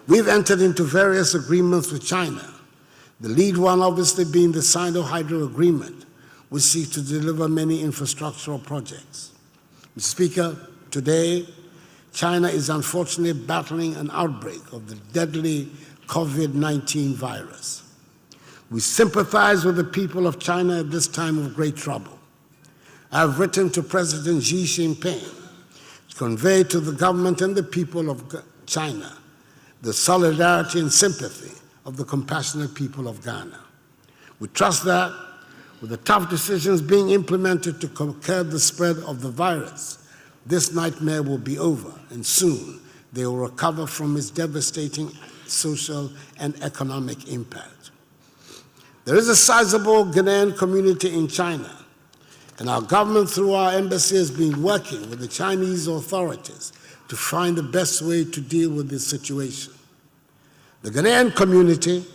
We've entered into various agreements with China, the lead one obviously being the Sino-Hydro Agreement, which seeks to deliver many infrastructural projects. Mr. Speaker, today, China is unfortunately battling an outbreak of the deadly COVID-19 virus. We sympathize with the people of China at this time of great trouble. I have written to President Xi Jinping to convey to the government and the people of China the solidarity and sympathy of the compassionate people of Ghana. We trust that with the tough decisions being implemented to curb the spread of the virus, this nightmare will be over, and soon they will recover from its devastating social and economic impact. There is a sizable Ghanaian community in China, and our government, through our embassy, has been working with the Chinese authorities to find the best way to deal with this situation. The Ghanaian community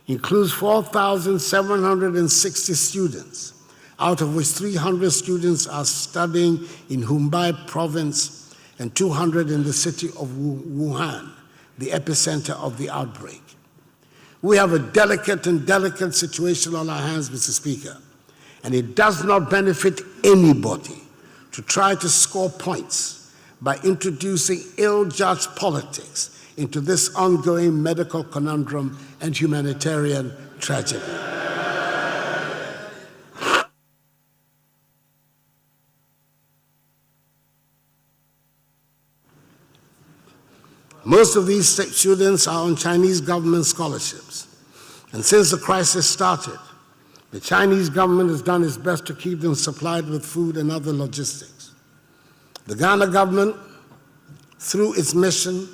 includes 4,760 students, out of which 300 students are studying in Hubei province and 200 in the city of Wuhan, the epicenter of the outbreak. We have a delicate situation on our hands, Mr. Speaker, and it does not benefit anybody to try to score points by introducing ill-judged politics into this ongoing medical conundrum and humanitarian tragedy. Most of these students are on Chinese government scholarships, and since the crisis started, the Chinese government has done its best to keep them supplied with food and other logistics. The Ghana government, through its mission,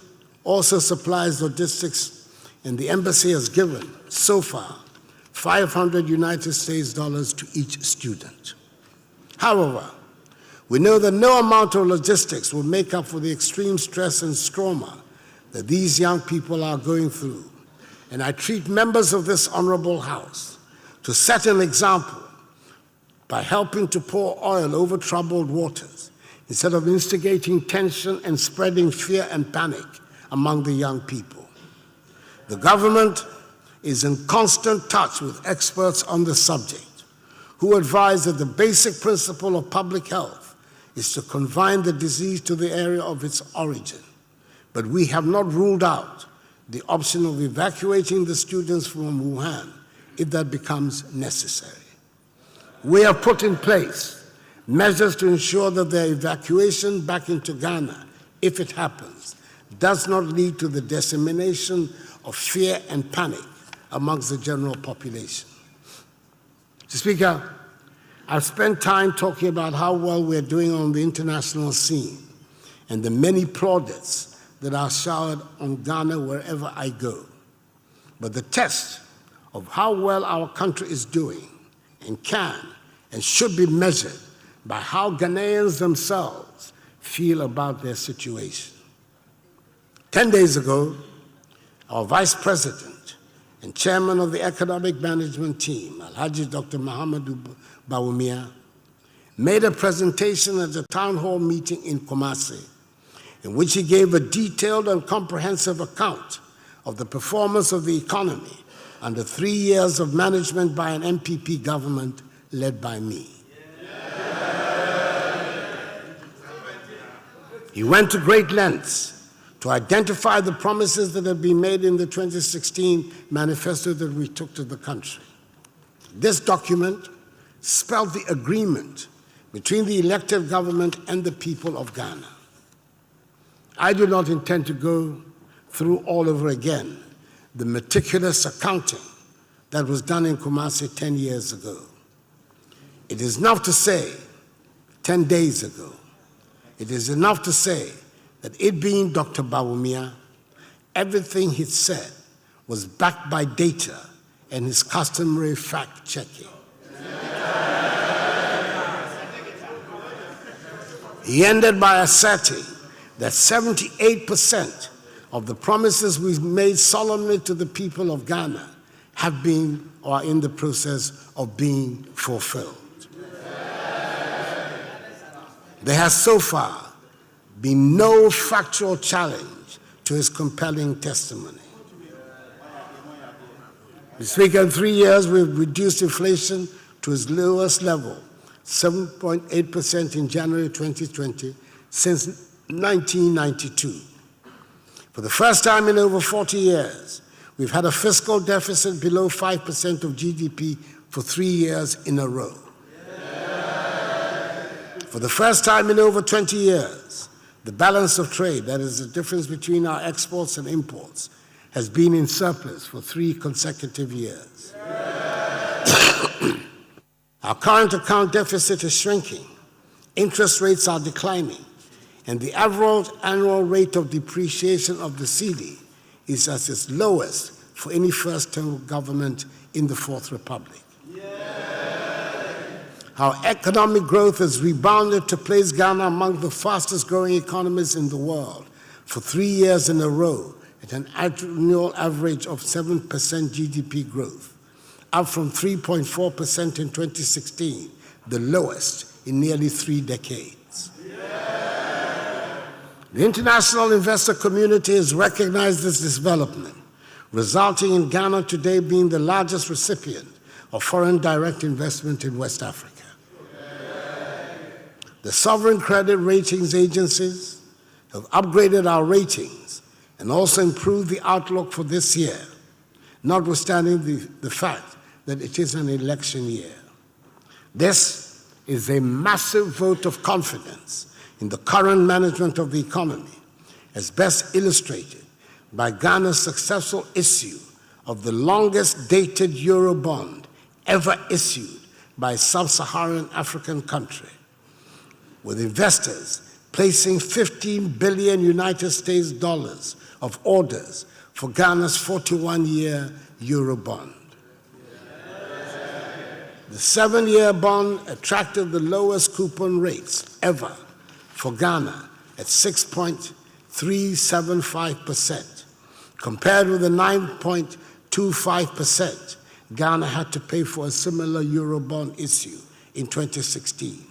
also supplies logistics, and the embassy has given, so far, 500 United States dollars to each student. However, we know that no amount of logistics will make up for the extreme stress and trauma that these young people are going through, and I treat members of this honorable House to set an example by helping to pour oil over troubled waters instead of instigating tension and spreading fear and panic among the young people. The government is in constant touch with experts on the subject, who advise that the basic principle of public health is to confine the disease to the area of its origin. But we have not ruled out the option of evacuating the students from Wuhan if that becomes necessary. We have put in place measures to ensure that their evacuation back into Ghana, if it happens, does not lead to the dissemination of fear and panic amongst the general population. Mr. Speaker, I've spent time talking about how well we're doing on the international scene and the many plaudits that are showered on Ghana wherever I go. But the test of how well our country is doing and can and should be measured by how Ghanaians themselves feel about their situation. 10 days ago, our Vice President and Chairman of the Economic Management Team, Alhaji Dr. Mahamadou Bawumia, made a presentation at a town hall meeting in Kumasi, in which he gave a detailed and comprehensive account of the performance of the economy under 3 years of management by an MPP government led by me. He went to great lengths to identify the promises that had been made in the 2016 manifesto that we took to the country. This document spelled the agreement between the elected government and the people of Ghana. I do not intend to go through all over again the meticulous accounting that was done in Kumasi 10 years ago. It is enough to say, 10 days ago, it is enough to say that it being Dr. Bawumia, everything he said was backed by data and his customary fact-checking. He ended by asserting that 78% of the promises we made solemnly to the people of Ghana have been or are in the process of being fulfilled. There has so far been no factual challenge to his compelling testimony. Mr. Speaker, in 3 years, we've reduced inflation to its lowest level, 7.8% in January 2020, since 1992. For the first time in over 40 years, we've had a fiscal deficit below 5% of GDP for 3 years in a row. For the first time in over 20 years, the balance of trade, that is the difference between our exports and imports, has been in surplus for 3 consecutive years. Our current account deficit is shrinking, interest rates are declining, and the average annual rate of depreciation of the cedi is at its lowest for any first-term government in the Fourth Republic. Our economic growth has rebounded to place Ghana among the fastest-growing economies in the world for 3 years in a row, at an annual average of 7% GDP growth, up from 3.4% in 2016, the lowest in nearly 3 decades. The international investor community has recognized this development, resulting in Ghana today being the largest recipient of foreign direct investment in West Africa. The sovereign credit ratings agencies have upgraded our ratings and also improved the outlook for this year, notwithstanding the fact that it is an election year. This is a massive vote of confidence in the current management of the economy, as best illustrated by Ghana's successful issue of the longest dated Eurobond ever issued by a sub-Saharan African country, with investors placing 15 billion United States dollars of orders for Ghana's 41-year Eurobond. The 7-year bond attracted the lowest coupon rates ever for Ghana at 6.375%, compared with the 9.25% Ghana had to pay for a similar Eurobond issue in 2016.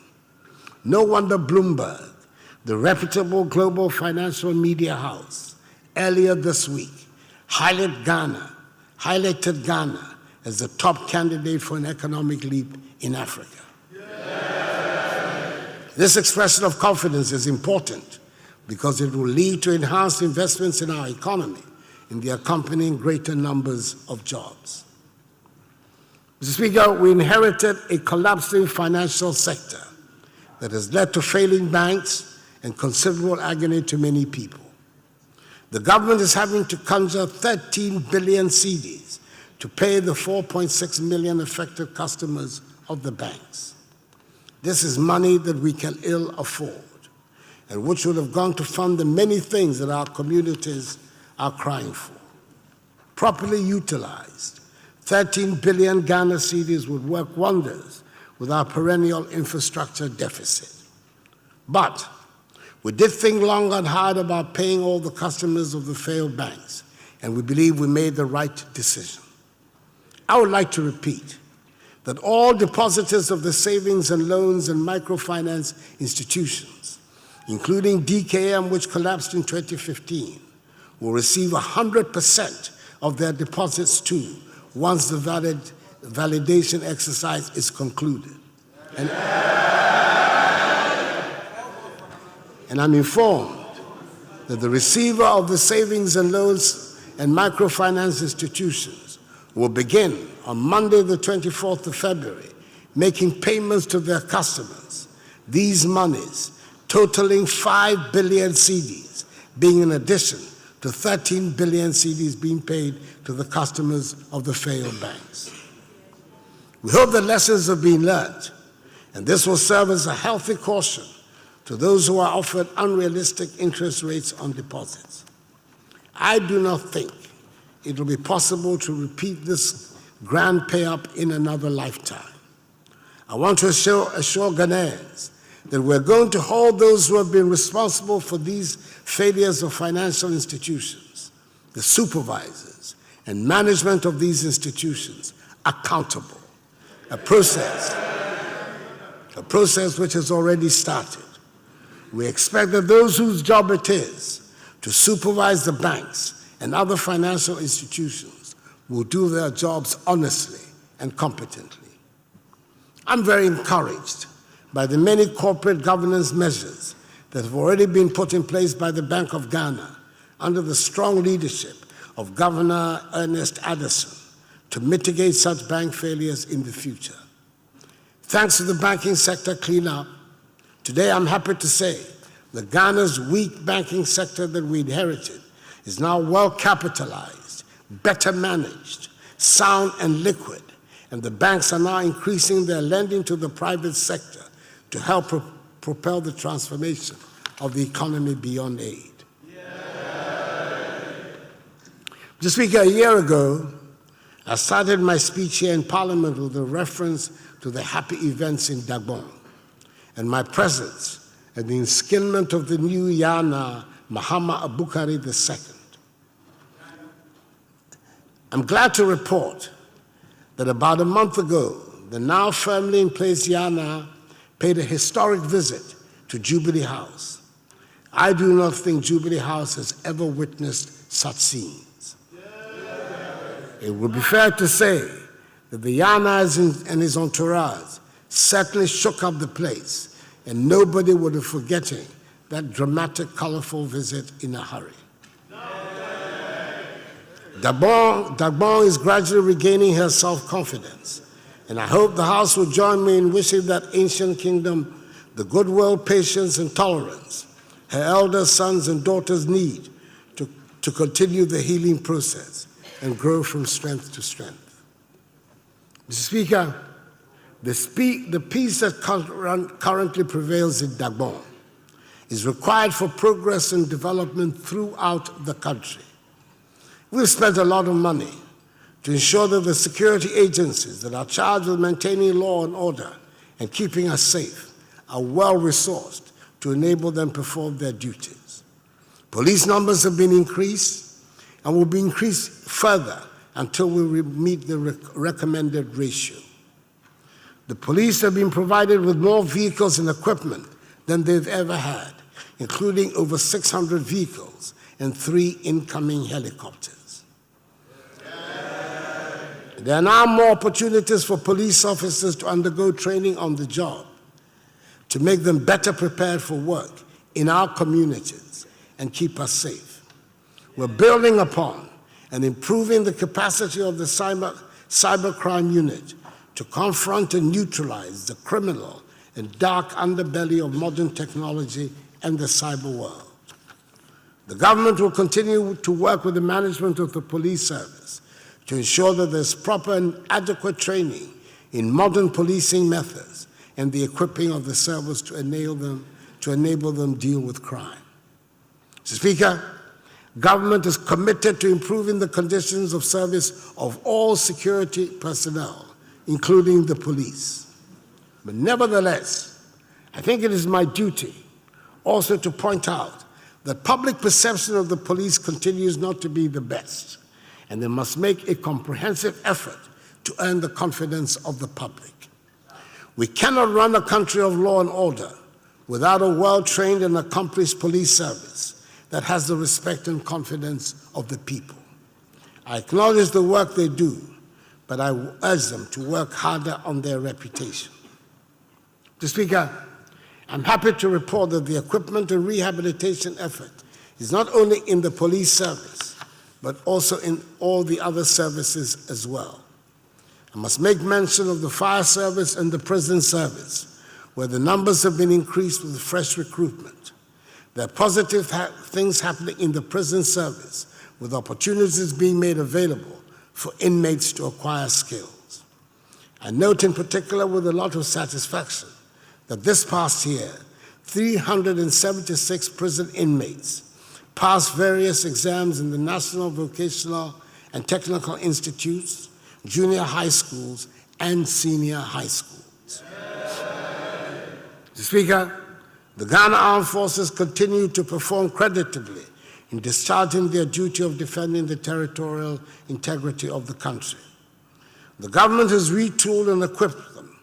No wonder Bloomberg, the reputable global financial media house, earlier this week highlighted Ghana as the top candidate for an economic leap in Africa. This expression of confidence is important because it will lead to enhanced investments in our economy and the accompanying greater numbers of jobs. Mr. Speaker, we inherited a collapsing financial sector that has led to failing banks and considerable agony to many people. The government is having to conjure 13 billion cedis to pay the 4.6 million affected customers of the banks. This is money that we can ill afford, and which would have gone to fund the many things that our communities are crying for. Properly utilized, 13 billion Ghana cedis would work wonders with our perennial infrastructure deficit. But we did think long and hard about paying all the customers of the failed banks, and we believe we made the right decision. I would like to repeat that all depositors of the savings and loans and microfinance institutions, including DKM, which collapsed in 2015, will receive 100% of their deposits too once the validation exercise is concluded. And I'm informed that the receiver of the savings and loans and microfinance institutions will begin on Monday, the 24th of February, making payments to their customers. These monies, totaling 5 billion cedis, being in addition to 13 billion cedis being paid to the customers of the failed banks. We hope that lessons have been learned, and this will serve as a healthy caution to those who are offered unrealistic interest rates on deposits. I do not think it will be possible to repeat this grand pay-up in another lifetime. I want to assure Ghanaians that we're going to hold those who have been responsible for these failures of financial institutions, the supervisors and management of these institutions, accountable. A process which has already started. We expect that those whose job it is to supervise the banks and other financial institutions will do their jobs honestly and competently. I'm very encouraged by the many corporate governance measures that have already been put in place by the Bank of Ghana under the strong leadership of Governor Ernest Addison to mitigate such bank failures in the future. Thanks to the banking sector cleanup, today I'm happy to say that Ghana's weak banking sector that we inherited is now well capitalized, better managed, sound and liquid, and the banks are now increasing their lending to the private sector to help propel the transformation of the economy beyond aid. Mr. Speaker, a year ago, I started my speech here in Parliament with a reference to the happy events in Gabon and my presence at the inskinment of the new Yana, Mahama Abukari II. I'm glad to report that about a month ago, the now firmly in place Yana paid a historic visit to Jubilee House. I do not think Jubilee House has ever witnessed such scenes. It would be fair to say that the Yana and his entourage certainly shook up the place, and nobody would have forgotten that dramatic, colorful visit in a hurry. Gabon is gradually regaining her self-confidence, and I hope the House will join me in wishing that ancient kingdom the goodwill, patience, and tolerance her elder sons and daughters need to continue the healing process and grow from strength to strength. Mr. Speaker, the peace that currently prevails in Gabon is required for progress and development throughout the country. We've spent a lot of money to ensure that the security agencies that are charged with maintaining law and order and keeping us safe are well-resourced to enable them to perform their duties. Police numbers have been increased and will be increased further until we meet the recommended ratio. The police have been provided with more vehicles and equipment than they've ever had, including over 600 vehicles and 3 incoming helicopters. There are now more opportunities for police officers to undergo training on the job to make them better prepared for work in our communities and keep us safe. We're building upon and improving the capacity of the cybercrime unit to confront and neutralize the criminal and dark underbelly of modern technology and the cyber world. The government will continue to work with the management of the police service to ensure that there's proper and adequate training in modern policing methods and the equipping of the service to enable them deal with crime. Mr. Speaker, government is committed to improving the conditions of service of all security personnel, including the police. But nevertheless, I think it is my duty also to point out that public perception of the police continues not to be the best, and they must make a comprehensive effort to earn the confidence of the public. We cannot run a country of law and order without a well-trained and accomplished police service that has the respect and confidence of the people. I acknowledge the work they do, but I urge them to work harder on their reputation. Mr. Speaker, I'm happy to report that the equipment and rehabilitation effort is not only in the police service, but also in all the other services as well. I must make mention of the fire service and the prison service, where the numbers have been increased with fresh recruitment. There are positive things happening in the prison service, with opportunities being made available for inmates to acquire skills. I note in particular with a lot of satisfaction that this past year, 376 prison inmates passed various exams in the National Vocational and Technical Institutes, junior high schools, and senior high schools. Mr. Speaker, the Ghana Armed Forces continue to perform creditably in discharging their duty of defending the territorial integrity of the country. The government has retooled and equipped them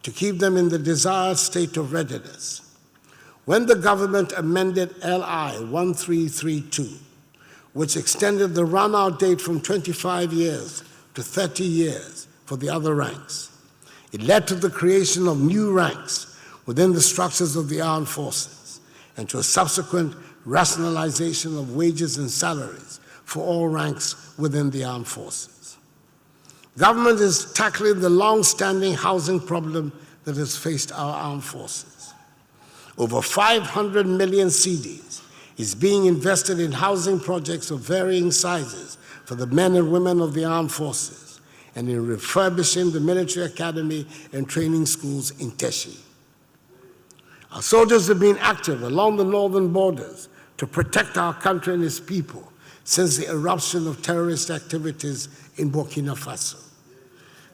to keep them in the desired state of readiness. When the government amended LI 1332, which extended the run-out date from 25 years to 30 years for the other ranks, it led to the creation of new ranks within the structures of the armed forces and to a subsequent rationalization of wages and salaries for all ranks within the armed forces. Government is tackling the long-standing housing problem that has faced our armed forces. Over 500 million cedis is being invested in housing projects of varying sizes for the men and women of the armed forces and in refurbishing the military academy and training schools in Teshi. Our soldiers have been active along the northern borders to protect our country and its people since the eruption of terrorist activities in Burkina Faso.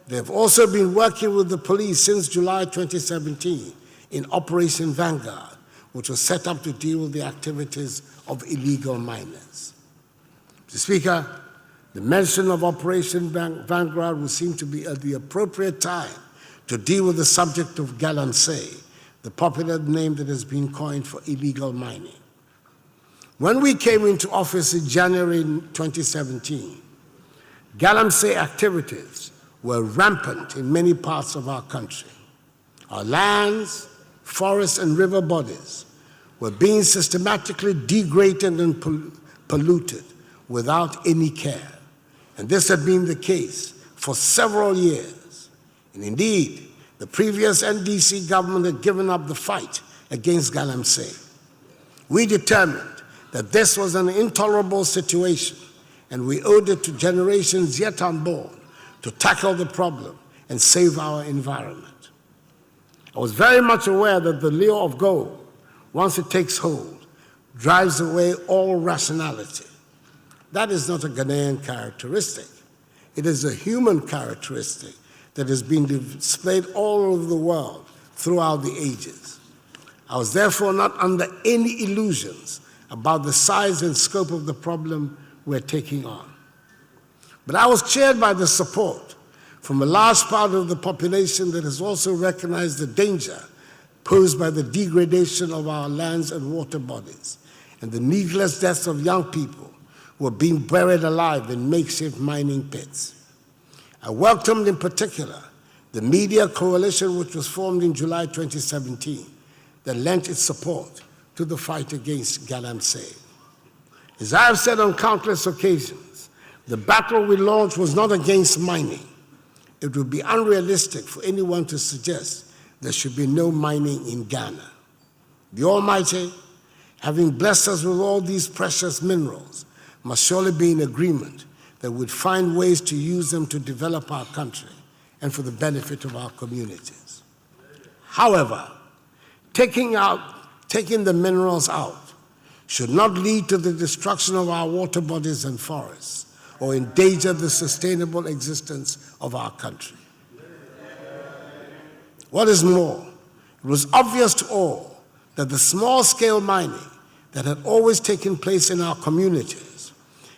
They have also been working with the police since July 2017 in Operation Vanguard, which was set up to deal with the activities of illegal miners. Mr. Speaker, the mention of Operation Vanguard would seem to be at the appropriate time to deal with the subject of galamsey, the popular name that has been coined for illegal mining. When we came into office in January 2017, galamsey activities were rampant in many parts of our country. Our lands, forests, and river bodies were being systematically degraded and polluted without any care. And this had been the case for several years. And indeed, the previous NDC government had given up the fight against galamsey. We determined that this was an intolerable situation, and we owed it to generations yet unborn to tackle the problem and save our environment. I was very much aware that the lure of gold, once it takes hold, drives away all rationality. That is not a Ghanaian characteristic. It is a human characteristic that has been displayed all over the world throughout the ages. I was therefore not under any illusions about the size and scope of the problem we're taking on. But I was cheered by the support from a large part of the population that has also recognized the danger posed by the degradation of our lands and water bodies and the needless deaths of young people who are being buried alive in makeshift mining pits. I welcomed in particular the media coalition which was formed in July 2017 that lent its support to the fight against galamsey. As I have said on countless occasions, the battle we launched was not against mining. It would be unrealistic for anyone to suggest there should be no mining in Ghana. The Almighty, having blessed us with all these precious minerals, must surely be in agreement that we'd find ways to use them to develop our country and for the benefit of our communities. However, taking the minerals out should not lead to the destruction of our water bodies and forests or endanger the sustainable existence of our country. What is more, it was obvious to all that the small-scale mining that had always taken place in our communities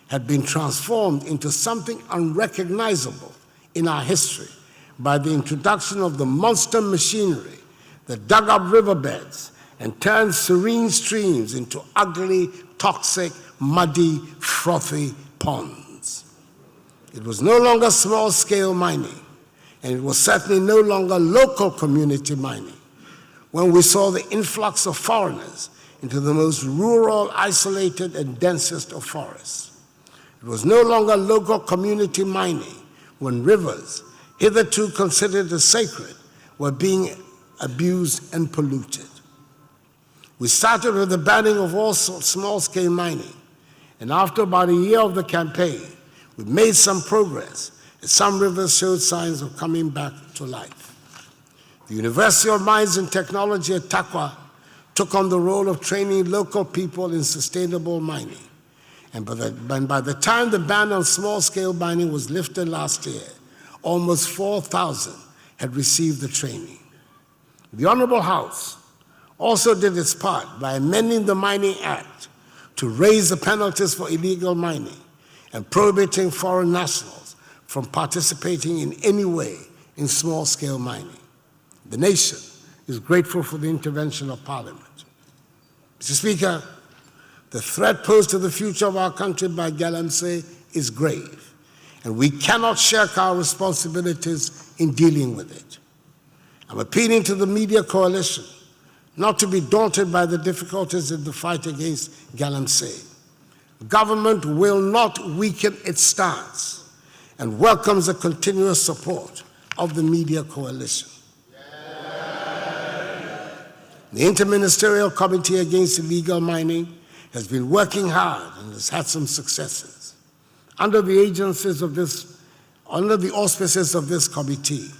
had been transformed into something unrecognizable in our history by the introduction of the monster machinery that dug up riverbeds and turned serene streams into ugly, toxic, muddy, frothy ponds. It was no longer small-scale mining, and it was certainly no longer local community mining when we saw the influx of foreigners into the most rural, isolated, and densest of forests. It was no longer local community mining when rivers, hitherto considered as sacred, were being abused and polluted. We started with the banning of all small-scale mining, and after about a year of the campaign, we made some progress, and some rivers showed signs of coming back to life. The University of Mines and Technology at Takwa took on the role of training local people in sustainable mining, and by the time the ban on small-scale mining was lifted last year, almost 4,000 had received the training. The Honorable House also did its part by amending the Mining Act to raise the penalties for illegal mining and prohibiting foreign nationals from participating in any way in small-scale mining. The nation is grateful for the intervention of Parliament. Mr. Speaker, the threat posed to the future of our country by Galamsey is grave, and we cannot shirk our responsibilities in dealing with it. I'm appealing to the media coalition not to be daunted by the difficulties in the fight against Galamsey. Government will not weaken its stance and welcomes the continuous support of the media coalition. The Interministerial Committee Against Illegal Mining has been working hard and has had some successes. Under the auspices of this committee,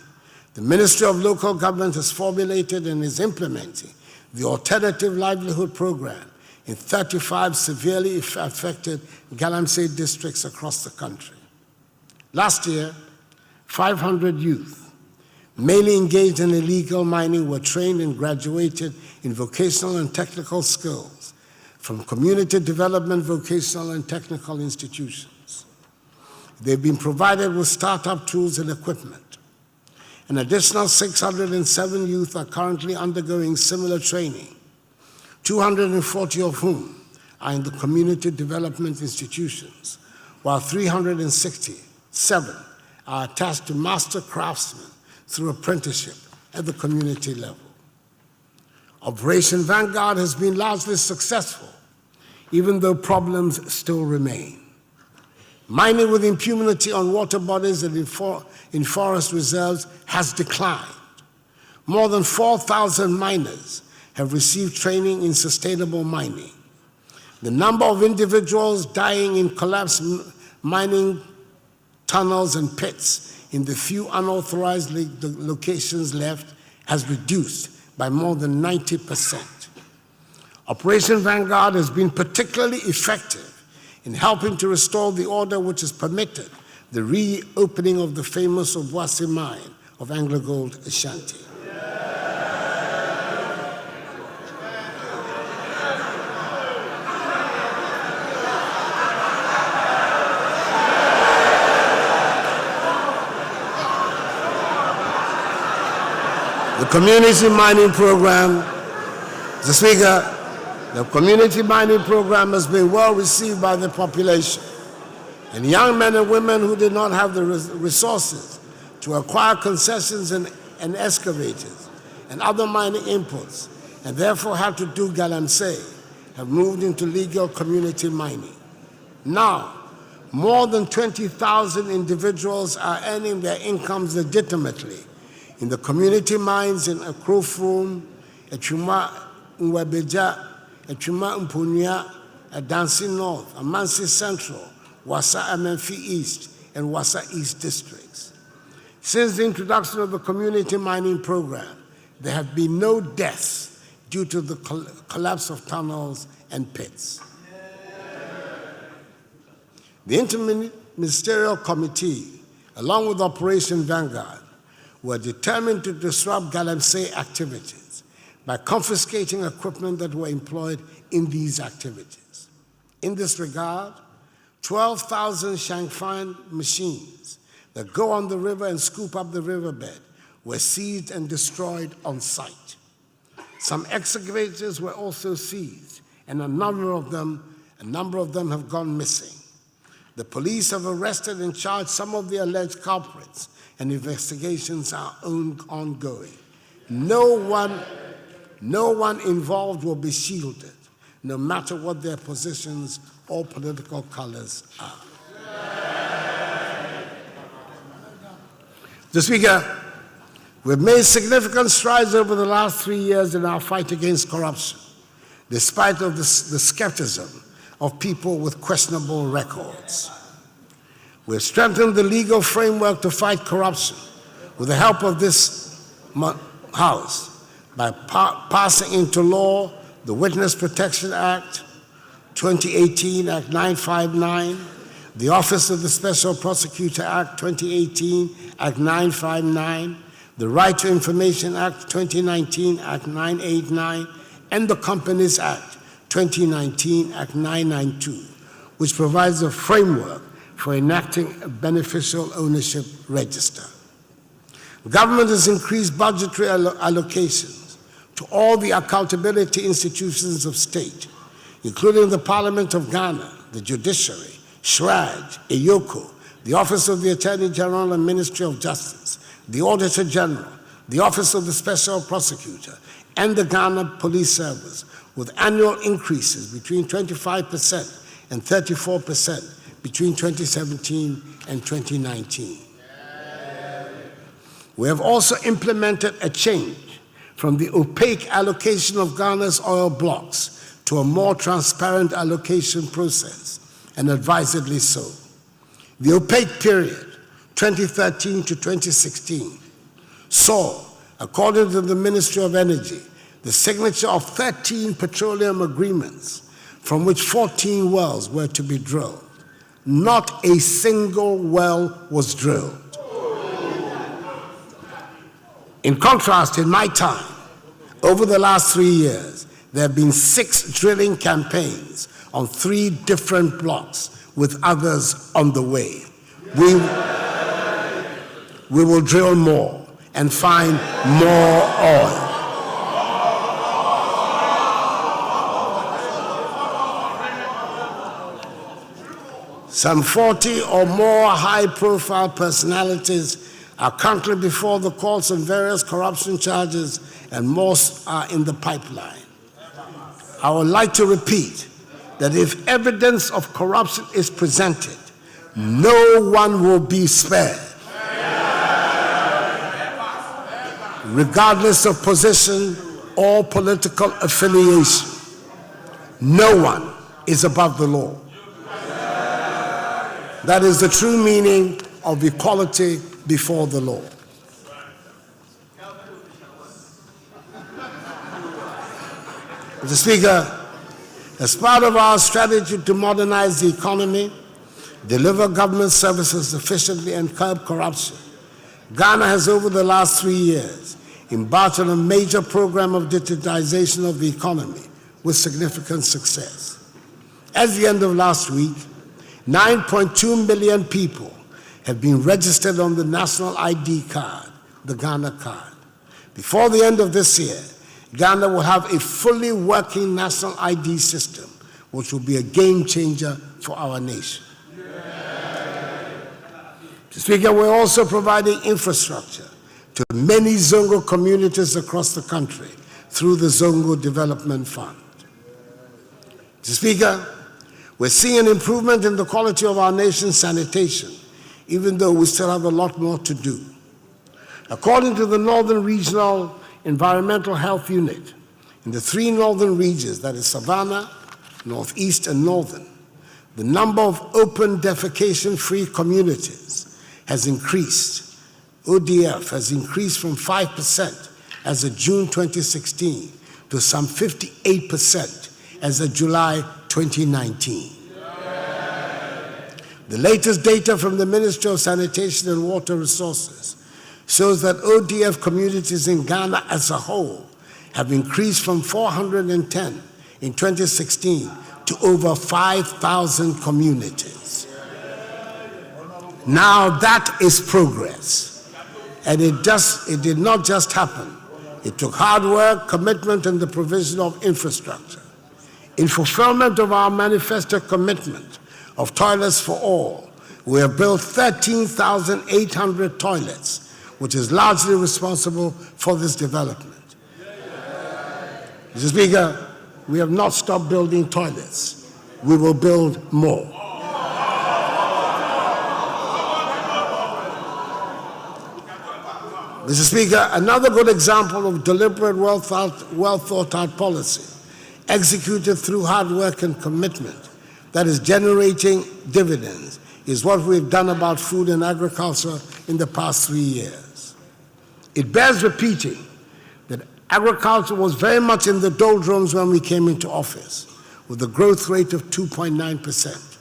the Ministry of Local Government has formulated and is implementing the Alternative Livelihood Program in 35 severely affected Galamsey districts across the country. Last year, 500 youth, mainly engaged in illegal mining, were trained and graduated in vocational and technical skills from community development, vocational and technical institutions. They've been provided with startup tools and equipment. An additional 607 youth are currently undergoing similar training, 240 of whom are in the community development institutions, while 367 are attached to master craftsmen through apprenticeship at the community level. Operation Vanguard has been largely successful, even though problems still remain. Mining with impunity on water bodies and in forest reserves has declined. More than 4,000 miners have received training in sustainable mining. The number of individuals dying in collapsed mining tunnels and pits in the few unauthorized locations left has reduced by more than 90%. Operation Vanguard has been particularly effective in helping to restore the order which has permitted the reopening of the famous Obuasi mine of AngloGold Ashanti. The community mining program, Mr. Speaker, the community mining program has been well received by the population, and young men and women who did not have the resources to acquire concessions and excavators and other mining inputs, and therefore had to do Galamsey, have moved into legal community mining. Now, more than 20,000 individuals are earning their incomes legitimately in the community mines in Akrofrom, Echuma Nwabeja, Echuma Mpunya, Adansi North, Amansi Central, Wassa Amenfi East, and Wassa East districts. Since the introduction of the community mining program, there have been no deaths due to the collapse of tunnels and pits. The Interministerial Committee, along with Operation Vanguard, were determined to disrupt Galamsey activities by confiscating equipment that were employed in these activities. In this regard, 12,000 Shangfan machines that go on the river and scoop up the riverbed were seized and destroyed on site. Some excavators were also seized, and a number of them have gone missing. The police have arrested and charged some of the alleged culprits, and investigations are ongoing. No one involved will be shielded, no matter what their positions or political colors are. Mr. Speaker, we've made significant strides over the last 3 years in our fight against corruption, despite of the skepticism of people with questionable records. We've strengthened the legal framework to fight corruption with the help of this House by passing into law the Witness Protection Act, 2018, Act 959, the Office of the Special Prosecutor Act, 2018, Act 959, the Right to Information Act, 2019, Act 989, and the Companies Act, 2019, Act 992, which provides a framework for enacting a beneficial ownership register. The government has increased budgetary allocations to to all the accountability institutions of state, including the Parliament of Ghana, the Judiciary, SHRAJ, EYOCO, the Office of the Attorney General and Ministry of Justice, the Auditor General, the Office of the Special Prosecutor, and the Ghana Police Service, with annual increases between 25% and 34% between 2017 and 2019. We have also implemented a change from the opaque allocation of Ghana's oil blocks to a more transparent allocation process, and advisedly so. The opaque period, 2013 to 2016, saw, according to the Ministry of Energy, the signature of 13 petroleum agreements, from which 14 wells were to be drilled. Not a single well was drilled. In contrast, in my time, over the last 3 years, there have been 6 drilling campaigns on 3 different blocks, with others on the way. We will drill more and find more oil. Some 40 or more high-profile personalities are currently before the courts on various corruption charges, and most are in the pipeline. I would like to repeat that if evidence of corruption is presented, no one will be spared, regardless of position or political affiliation. No one is above the law. That is the true meaning of equality before the law. Mr. Speaker, as part of our strategy to modernize the economy, deliver government services efficiently, and curb corruption, Ghana has, over the last 3 years, embarked on a major program of digitization of the economy with significant success. At the end of last week, 9.2 million people have been registered on the national ID card, the Ghana card. Before the end of this year, Ghana will have a fully working national ID system, which will be a game changer for our nation. Mr. Speaker, we're also providing infrastructure to many Zongo communities across the country through the Zongo Development Fund. Mr. Speaker, we're seeing an improvement in the quality of our nation's sanitation, even though we still have a lot more to do. According to the Northern Regional Environmental Health Unit, in the 3 northern regions, that is Savannah, Northeast, and Northern, the number of open defecation-free communities has increased. ODF has increased from 5% as of June 2016 to some 58% as of July 2019. The latest data from the Ministry of Sanitation and Water Resources shows that ODF communities in Ghana as a whole have increased from 410 in 2016 to over 5,000 communities. Now that is progress, and it did not just happen. It took hard work, commitment, and the provision of infrastructure. In fulfillment of our manifesto commitment of toilets for all, we have built 13,800 toilets, which is largely responsible for this development. Mr. Speaker, we have not stopped building toilets. We will build more. Mr. Speaker, another good example of deliberate, well-thought-out policy executed through hard work and commitment that is generating dividends is what we've done about food and agriculture in the past 3 years. It bears repeating that agriculture was very much in the doldrums when we came into office, with a growth rate of 2.9%.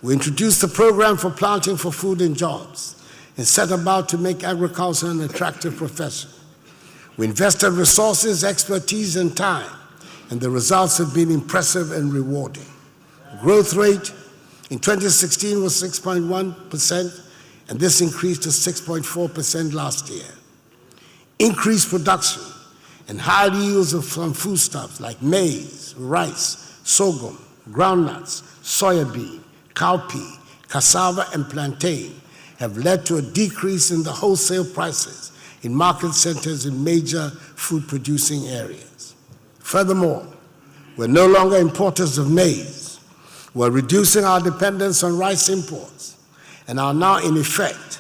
We introduced the program for planting for food and jobs and set about to make agriculture an attractive profession. We invested resources, expertise, and time, and the results have been impressive and rewarding. The growth rate in 2016 was 6.1%, and this increased to 6.4% last year. Increased production and high yields from foodstuffs like maize, rice, sorghum, groundnuts, soybean, cowpea, cassava, and plantain have led to a decrease in the wholesale prices in market centers in major food-producing areas. Furthermore, we're no longer importers of maize. We're reducing our dependence on rice imports and are now, in effect,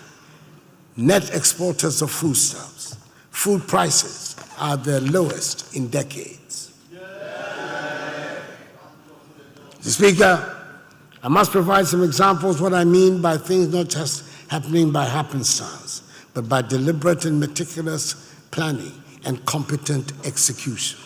net exporters of foodstuffs. Food prices are their lowest in decades. Mr. Speaker, I must provide some examples of what I mean by things not just happening by happenstance, but by deliberate and meticulous planning and competent execution.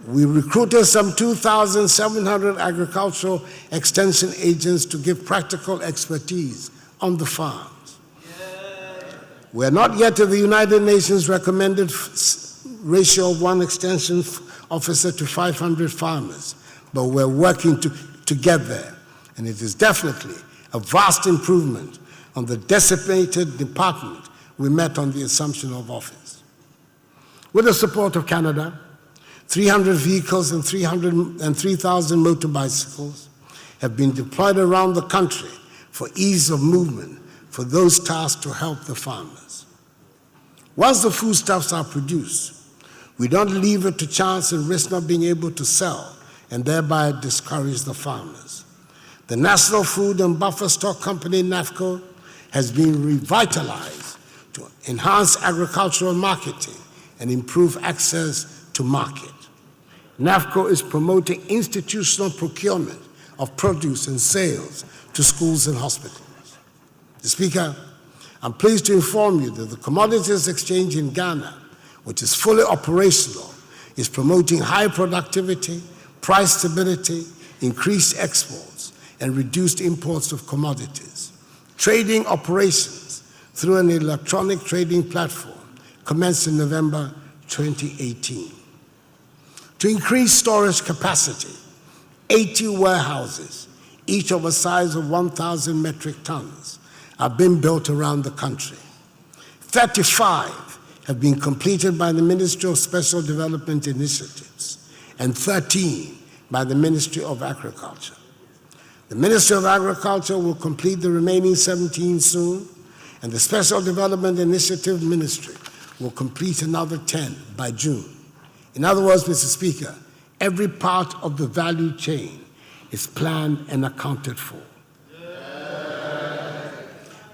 We recruited some 2,700 agricultural extension agents to give practical expertise on the farms. We are not yet at the United Nations recommended ratio of 1 extension officer to 500 farmers, but we're working to get there, and it is definitely a vast improvement on the decimated department we met on the assumption of office. With the support of Canada, 300 vehicles and 3,000 motor bicycles have been deployed around the country for ease of movement for those tasked to help the farmers. Once the foodstuffs are produced, we don't leave it to chance and risk not being able to sell and thereby discourage the farmers. The National Food and Buffer Stock Company, NAFCO, has been revitalized to enhance agricultural marketing and improve access to market. NAFCO is promoting institutional procurement of produce and sales to schools and hospitals. Mr. Speaker, I'm pleased to inform you that the Commodities Exchange in Ghana, which is fully operational, is promoting high productivity, price stability, increased exports, and reduced imports of commodities. Trading operations through an electronic trading platform commenced in November 2018. To increase storage capacity, 80 warehouses, each of a size of 1,000 metric tons, are being built around the country. 35 have been completed by the Ministry of Special Development Initiatives, and 13 by the Ministry of Agriculture. The Ministry of Agriculture will complete the remaining 17 soon, and the Special Development Initiative Ministry will complete another 10 by June. In other words, Mr. Speaker, every part of the value chain is planned and accounted for.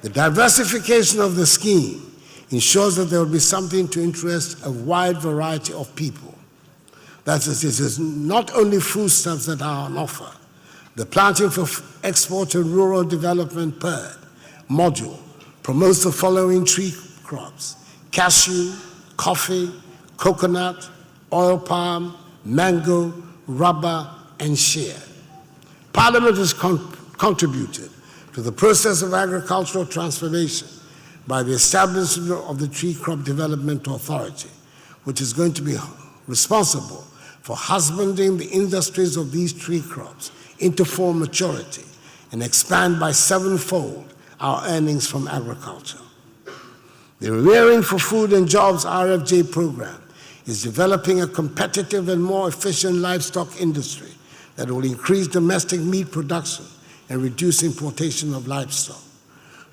The diversification of the scheme ensures that there will be something to interest a wide variety of people. That is, it is not only foodstuffs that are on offer. The Planting for Export and Rural Development PERD module promotes the following tree crops: cashew, coffee, coconut, oil palm, mango, rubber, and shea. Parliament has contributed to the process of agricultural transformation by the establishment of the Tree Crop Development Authority, which is going to be responsible for husbanding the industries of these tree crops into full maturity and expand by 7-fold our earnings from agriculture. The Rearing for Food and Jobs RFJ program is developing a competitive and more efficient livestock industry that will increase domestic meat production and reduce importation of livestock.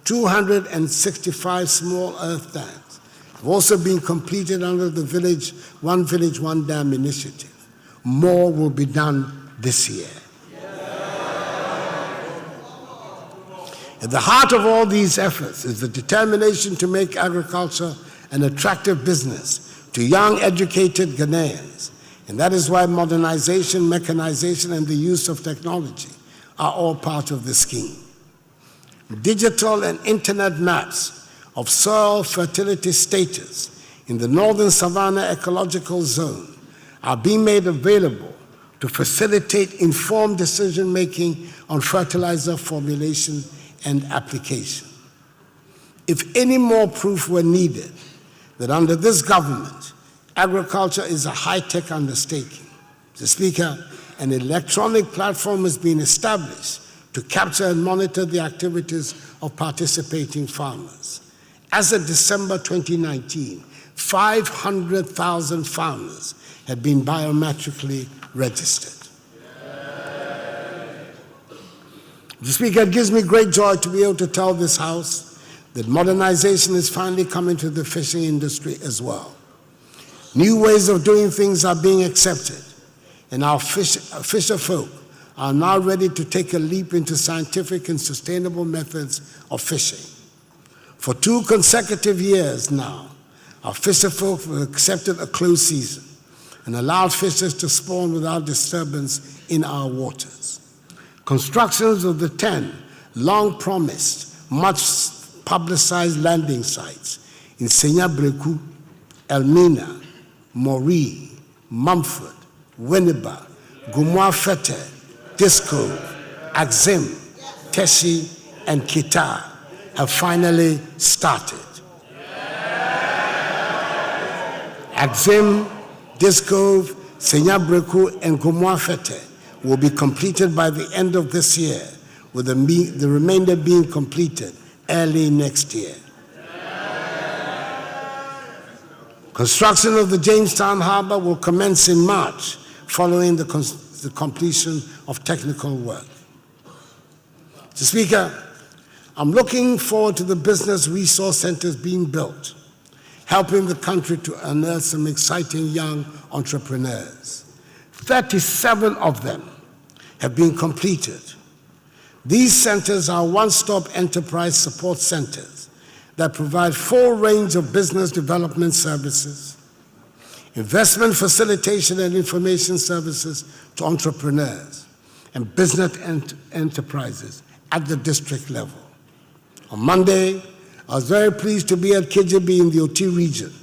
265 small earth dams have also been completed under the One Village, One Dam initiative. More will be done this year. At the heart of all these efforts is the determination to make agriculture an attractive business to young, educated Ghanaians, and that is why modernization, mechanization, and the use of technology are all part of the scheme. Digital and internet maps of soil fertility status in the Northern Savannah Ecological Zone are being made available to facilitate informed decision-making on fertilizer formulation and application. If any more proof were needed that under this government, agriculture is a high-tech undertaking, Mr. Speaker, an electronic platform has been established to capture and monitor the activities of participating farmers. As of December 2019, 500,000 farmers had been biometrically registered. Mr. Speaker, it gives me great joy to be able to tell this House that modernization is finally coming to the fishing industry as well. New ways of doing things are being accepted, and our fisher folk are now ready to take a leap into scientific and sustainable methods of fishing. For 2 consecutive years now, our fisher folk have accepted a closed season and allowed fishers to spawn without disturbance in our waters. Constructions of the 10 long-promised, much-publicized landing sites in Senya-Breku, Elmina, Moree, Mumford, Winneba, Gumwa-Fete, Disco, Axim, Teshi, and Kita have finally started. Axim, Disco, Senya-Breku, and Gumwa-Fete will be completed by the end of this year, with the remainder being completed early next year. Construction of the Jamestown Harbor will commence in March, following the completion of technical work. Mr. Speaker, I'm looking forward to the business resource centers being built, helping the country to unearth some exciting young entrepreneurs. 37 of them have been completed. These centers are one-stop enterprise support centers that provide full range of business development services, investment facilitation and information services to entrepreneurs and business enterprises at the district level. On Monday, I was very pleased to be at Kijibi in the Oti region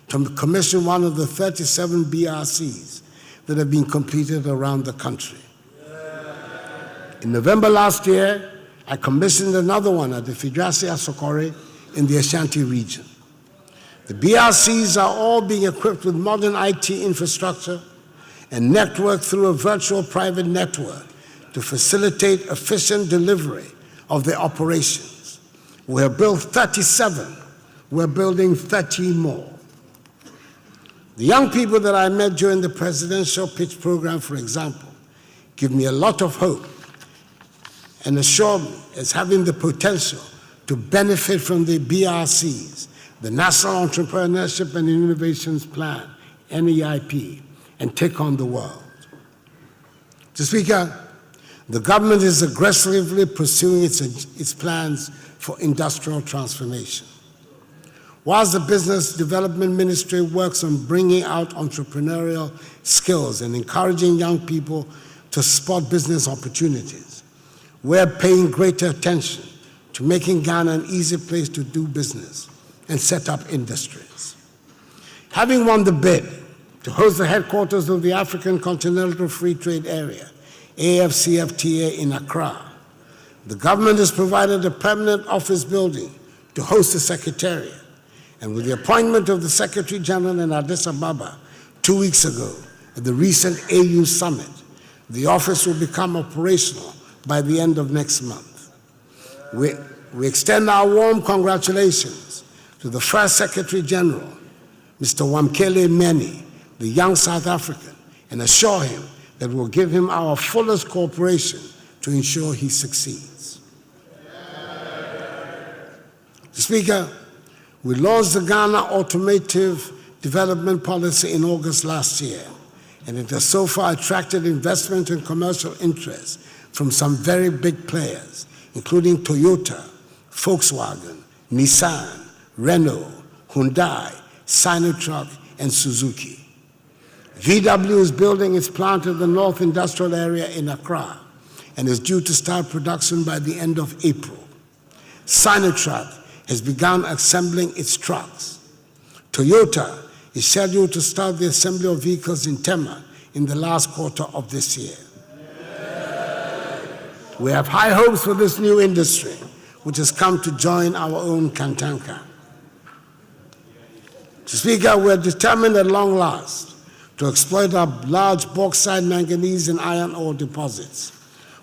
to commission one of the 37 BRCs that have been completed around the country. In November last year, I commissioned another one at the Fidrasi Asokore in the Ashanti region. The BRCs are all being equipped with modern IT infrastructure and networked through a virtual private network to facilitate efficient delivery of their operations. We have built 37. We're building 30 more. The young people that I met during the presidential pitch program, for example, give me a lot of hope and assure me as having the potential to benefit from the BRCs, the National Entrepreneurship and Innovations Plan, NEIP, and take on the world. Mr. Speaker, the government is aggressively pursuing its plans for industrial transformation. Whilst the Business Development Ministry works on bringing out entrepreneurial skills and encouraging young people to spot business opportunities, we're paying greater attention to making Ghana an easy place to do business and set up industries. Having won the bid to host the headquarters of the African Continental Free Trade Area, AFCFTA, in Accra, the government has provided a permanent office building to host the Secretariat. And with the appointment of the Secretary General in Addis Ababa 2 weeks ago at the recent AU Summit, the office will become operational by the end of next month. We extend our warm congratulations to the first Secretary General, Mr. Wamkele Meni, the young South African, and assure him that we'll give him our fullest cooperation to ensure he succeeds. Mr. Speaker, we launched the Ghana Automotive Development Policy in August last year, and it has so far attracted investment and commercial interest from some very big players, including Toyota, Volkswagen, Nissan, Renault, Hyundai, Sinotruk, and Suzuki. VW is building its plant in the North Industrial Area in Accra and is due to start production by the end of April. Sinotruk has begun assembling its trucks. Toyota is scheduled to start the assembly of vehicles in Tema in the last quarter of this year. We have high hopes for this new industry, which has come to join our own Kantanka. Mr. Speaker, we are determined at long last to exploit our large bauxite, manganese, and iron ore deposits,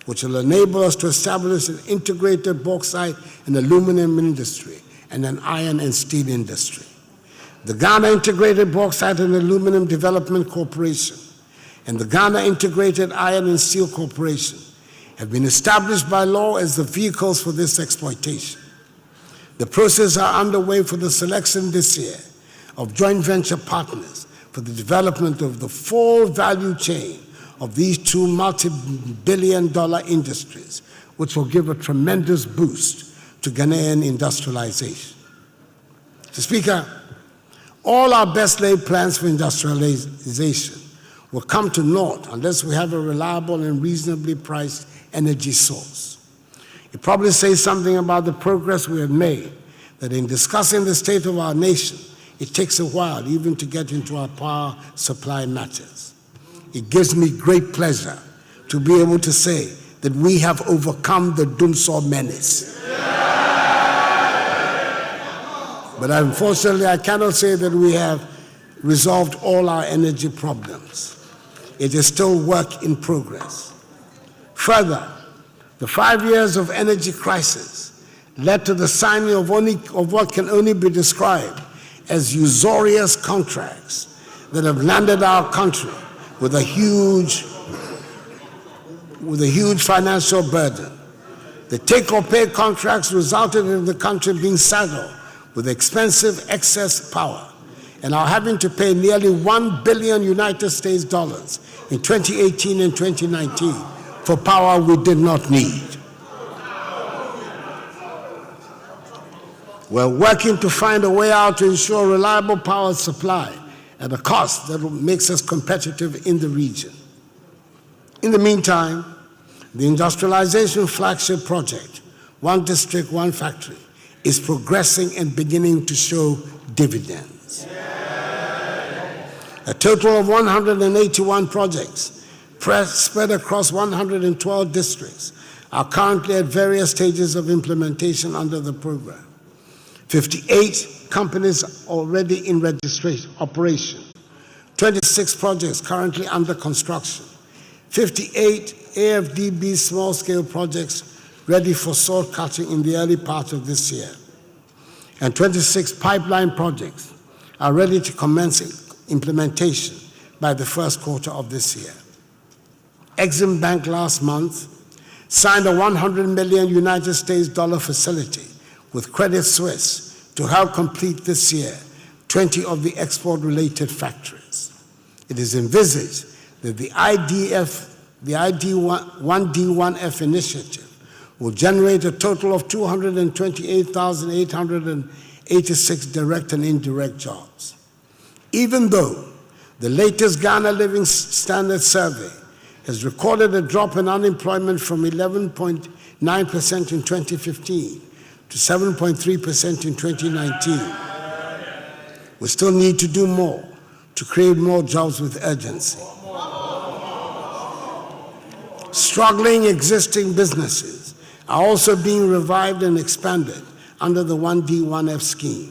which will enable us to establish an integrated bauxite and aluminum industry and an iron and steel industry. The Ghana Integrated Bauxite and Aluminum Development Corporation and the Ghana Integrated Iron and Steel Corporation have been established by law as the vehicles for this exploitation. The processes are underway for the selection this year of joint venture partners for the development of the full value chain of these two multi-billion-dollar industries, which will give a tremendous boost to Ghanaian industrialization. Mr. Speaker, all our best-laid plans for industrialization will come to naught unless we have a reliable and reasonably priced energy source. It probably says something about the progress we have made, that in discussing the state of our nation, it takes a while even to get into our power supply matters. It gives me great pleasure to be able to say that we have overcome the Dumsor menace. But unfortunately, I cannot say that we have resolved all our energy problems. It is still work in progress. Further, the 5 years of energy crisis led to the signing of what can only be described as usurious contracts that have landed our country with a huge financial burden. The take-or-pay contracts resulted in the country being saddled with expensive excess power and are having to pay nearly $1 billion United States dollars in 2018 and 2019 for power we did not need. We're working to find a way out to ensure reliable power supply at a cost that makes us competitive in the region. In the meantime, the industrialization flagship project, One District, One Factory, is progressing and beginning to show dividends. A total of 181 projects spread across 112 districts are currently at various stages of implementation under the program. 58 companies already in registration, operation, 26 projects currently under construction, 58 AFDB small-scale projects ready for saw cutting in the early part of this year, and 26 pipeline projects are ready to commence implementation by the first quarter of this year. Exim Bank last month signed a $100 million United States dollar facility with Credit Suisse to help complete this year 20 of the export-related factories. It is envisaged that the ID1D1F initiative will generate a total of 228,886 direct and indirect jobs. Even though the latest Ghana Living Standard Survey has recorded a drop in unemployment from 11.9% in 2015 to 7.3% in 2019, we still need to do more to create more jobs with urgency. Struggling existing businesses are also being revived and expanded under the 1D1F scheme.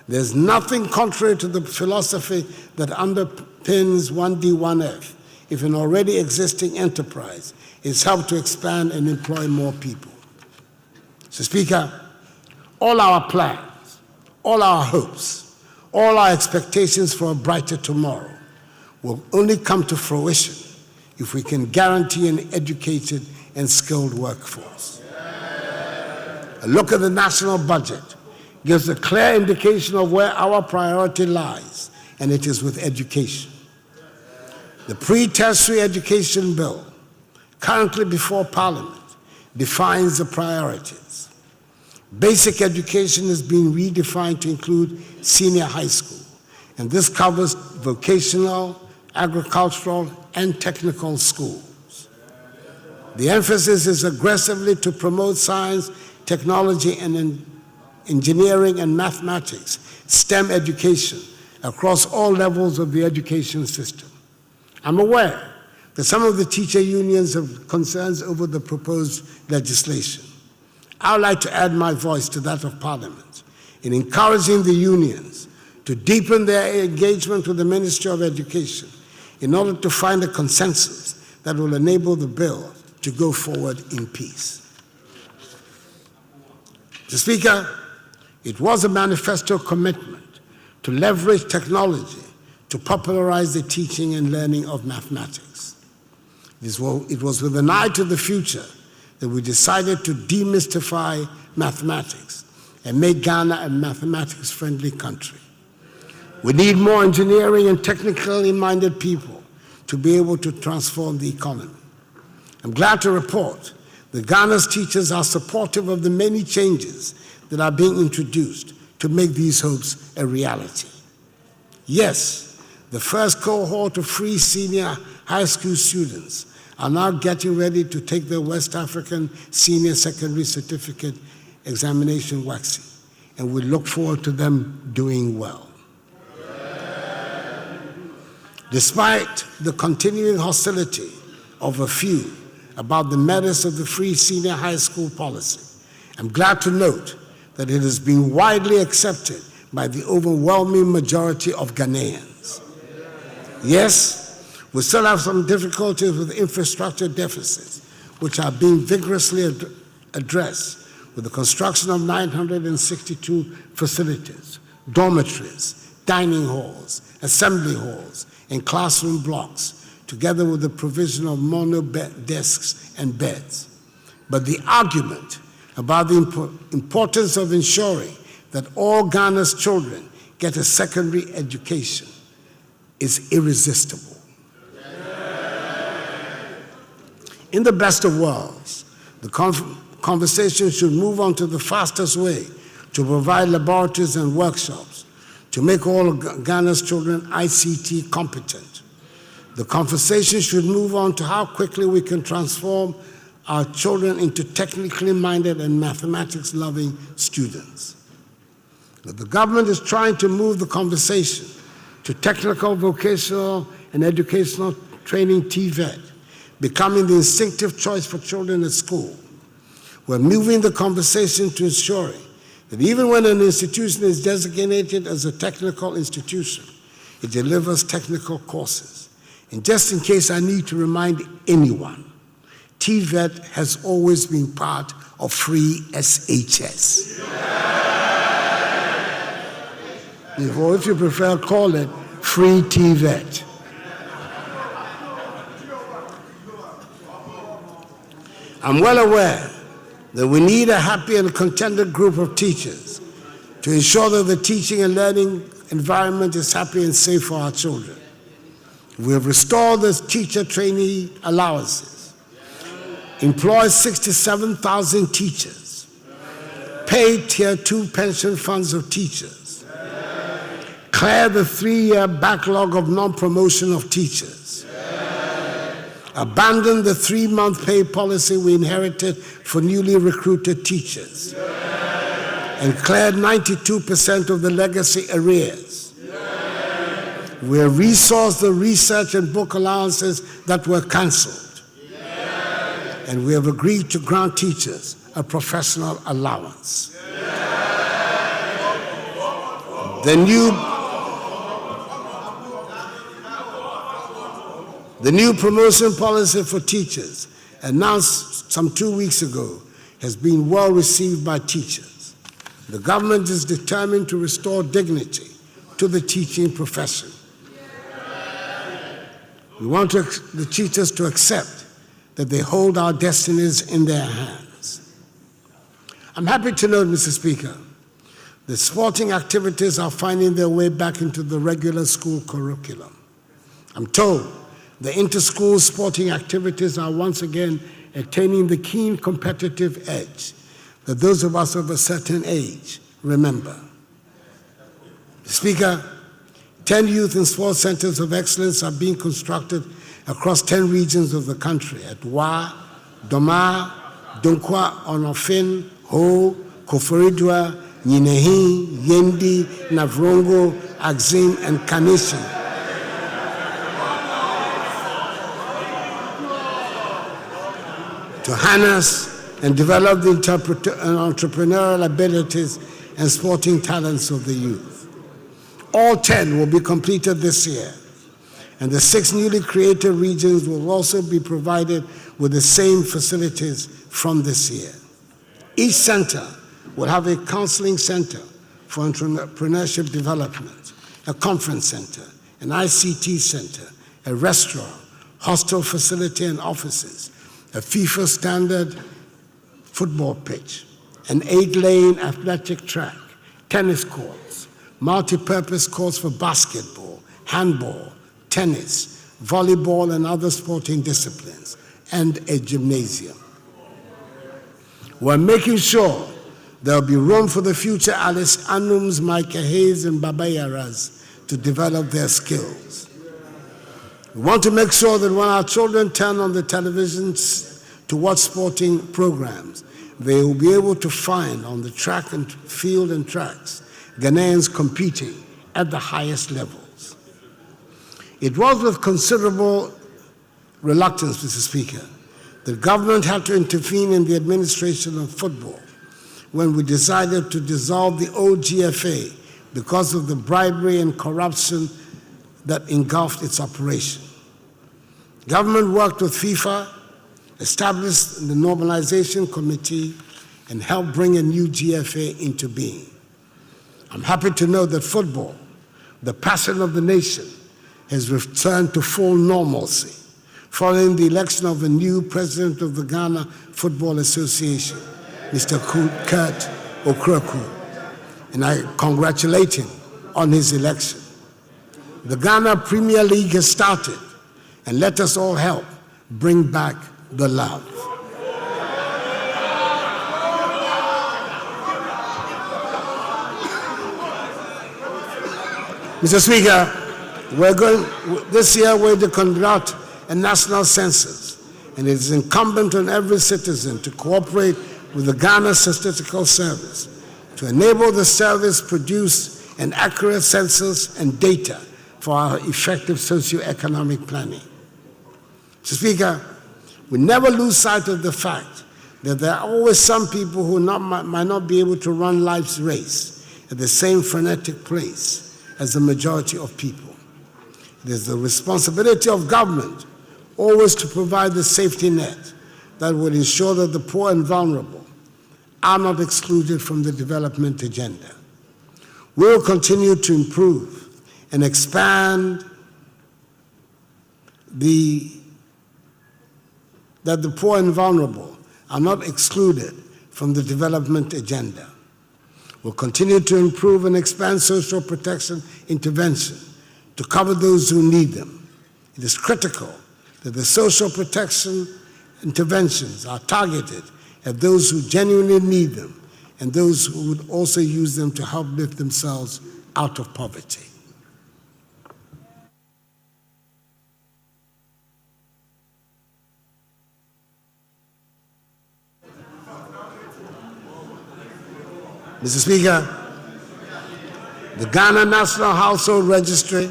There's nothing contrary to the philosophy that underpins 1D1F if an already existing enterprise is helped to expand and employ more people. So, Speaker, all our plans, all our hopes, all our expectations for a brighter tomorrow will only come to fruition if we can guarantee an educated and skilled workforce. A look at the national budget gives a clear indication of where our priority lies, and it is with education. The pre-tertiary education bill, currently before Parliament, defines the priorities. Basic education is being redefined to include senior high school, and this covers vocational, agricultural, and technical schools. The emphasis is aggressively to promote science, technology, and engineering and mathematics, STEM education, across all levels of the education system. I'm aware that some of the teacher unions have concerns over the proposed legislation. I would like to add my voice to that of Parliament in encouraging the unions to deepen their engagement with the Ministry of Education in order to find a consensus that will enable the bill to go forward in peace. Mr. Speaker, it was a manifesto commitment to to leverage technology to popularize the teaching and learning of mathematics. It was with an eye to the future that we decided to demystify mathematics and make Ghana a mathematics-friendly country. We need more engineering and technically minded people to be able to transform the economy. I'm glad to report that Ghana's teachers are supportive of the many changes that are being introduced to make these hopes a reality. Yes, the first cohort of free senior high school students are now getting ready to take their West African Senior Secondary Certificate examination waxing, and we look forward to them doing well. Despite the continuing hostility of a few about the merits of the free senior high school policy, I'm glad to note that it has been widely accepted by the overwhelming majority of Ghanaians. Yes, we still have some difficulties with infrastructure deficits, which are being vigorously addressed with the construction of 962 facilities, dormitories, dining halls, assembly halls, and classroom blocks, together with the provision of mono desks and beds. But the argument about the importance of ensuring that all Ghana's children get a secondary education is irresistible. In the best of worlds, the conversation should move on to the fastest way to provide laboratories and workshops to make all of Ghana's children ICT competent. The conversation should move on to how quickly we can transform our children into technically minded and mathematics-loving students. But the government is trying to move the conversation to technical, vocational, and educational training TVET, becoming the instinctive choice for children at school. We're moving the conversation to ensuring that even when an institution is designated as a technical institution, it delivers technical courses. And just in case I need to remind anyone, TVET has always been part of free SHS. Or if you prefer, call it free TVET. I'm well aware that we need a happy and contented group of teachers to ensure that the teaching and learning environment is happy and safe for our children. We have restored the teacher trainee allowances, employed 67,000 teachers, paid Tier 2 pension funds of teachers, cleared the 3-year backlog of non-promotion of teachers, abandoned the 3-month pay policy we inherited for newly recruited teachers, and cleared 92% of the legacy arrears. We have resourced the research and book allowances that were cancelled, and we have agreed to grant teachers a professional allowance. The new promotion policy for teachers, announced some 2 weeks ago, has been well received by teachers. The government is determined to restore dignity to the teaching profession. We want the teachers to accept that they hold our destinies in their hands. I'm happy to note, Mr. Speaker, that sporting activities are finding their way back into the regular school curriculum. I'm told the inter-school sporting activities are once again attaining the keen competitive edge that those of us of a certain age remember. Speaker, 10 youth and sports centers of excellence are being constructed across 10 regions of the country at Wa, Doma, Donkwa, Onofin, Ho, Koforidua, Nyinehi, Yendi, Navrongo, Axim, and Kaneshie. To harness and develop the entrepreneurial abilities and sporting talents of the youth. All 10 will be completed this year, and the 6 newly created regions will also be provided with the same facilities from this year. Each center will have a counseling center for entrepreneurship development, a conference center, an ICT center, a restaurant, hostel facility and offices, a FIFA standard football pitch, an 8-lane athletic track, tennis courts, multi-purpose courts for basketball, handball, tennis, volleyball and other sporting disciplines, and a gymnasium. We're making sure there'll be room for the future Alice Anums, Micah Hayes, and Baba Yaras to develop their skills. We want to make sure that when our children turn on the televisions to watch sporting programs, they will be able to find on the track and field and tracks Ghanaians competing at the highest levels. It was with considerable reluctance, Mr. Speaker, that government had to intervene in the administration of football when we decided to dissolve the old GFA because of the bribery and corruption that engulfed its operation. Government worked with FIFA, established the Normalization Committee, and helped bring a new GFA into being. I'm happy to know that football, the passion of the nation, has returned to full normalcy following the election of a new president of the Ghana Football Association, Mr. Kurt Okraku, and I congratulate him on his election. The Ghana Premier League has started, and let us all help bring back the love. Mr. Speaker, this year we're going to conduct a national census, and it is incumbent on every citizen to cooperate with the Ghana Statistical Service to enable the service produce an accurate census and data for our effective socioeconomic planning. Mr. Speaker, we never lose sight of the fact that there are always some people who might not be able to run life's race at the same frenetic pace as the majority of people. It is the responsibility of government always to provide the safety net that will ensure that the poor and vulnerable are not excluded from the development agenda. We will continue to improve and expand that the poor and vulnerable are not excluded from the development agenda. We'll continue to improve and expand social protection intervention to cover those who need them. It is critical that the social protection interventions are targeted at those who genuinely need them and those who would also use them to help lift themselves out of poverty. Mr. Speaker, the Ghana National Household Registry,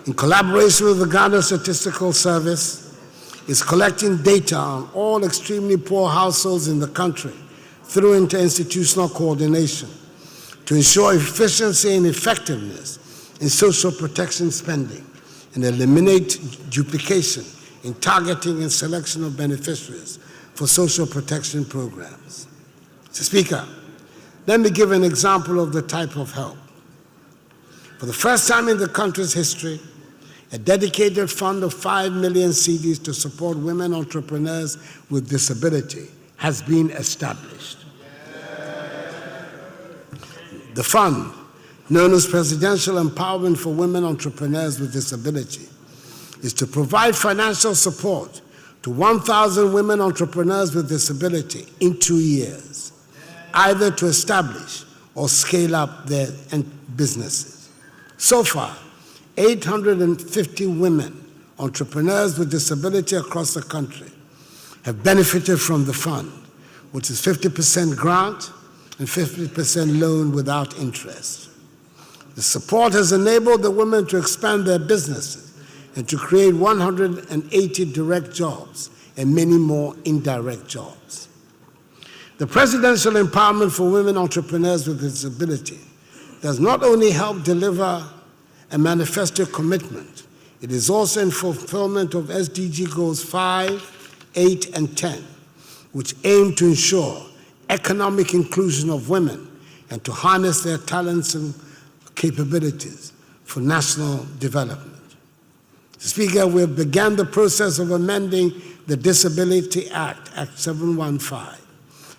in collaboration with the Ghana Statistical Service, is collecting data on all extremely poor households in the country through interinstitutional coordination to ensure efficiency and effectiveness in social protection spending and eliminate duplication in targeting and selection of beneficiaries for social protection programs. Mr. Speaker, let me give an example of the type of help. For the first time in the country's history, a dedicated fund of 5 million cedis to support women entrepreneurs with disability has been established. The fund, known as Presidential Empowerment for Women Entrepreneurs with Disability, is to provide financial support to 1,000 women entrepreneurs with disability in 2 years, either to establish or scale up their businesses. So far, 850 women entrepreneurs with disability across the country have benefited from the fund, which is 50% grant and 50% loan without interest. The support has enabled the women to expand their businesses and to create 180 direct jobs and many more indirect jobs. The Presidential Empowerment for Women Entrepreneurs with Disability does not only help deliver a manifesto commitment, it is also in fulfillment of SDG Goals 5, 8, and 10, which aim to ensure economic inclusion of women and to harness their talents and capabilities for national development. Speaker, we have begun the process of amending the Disability Act, Act 715,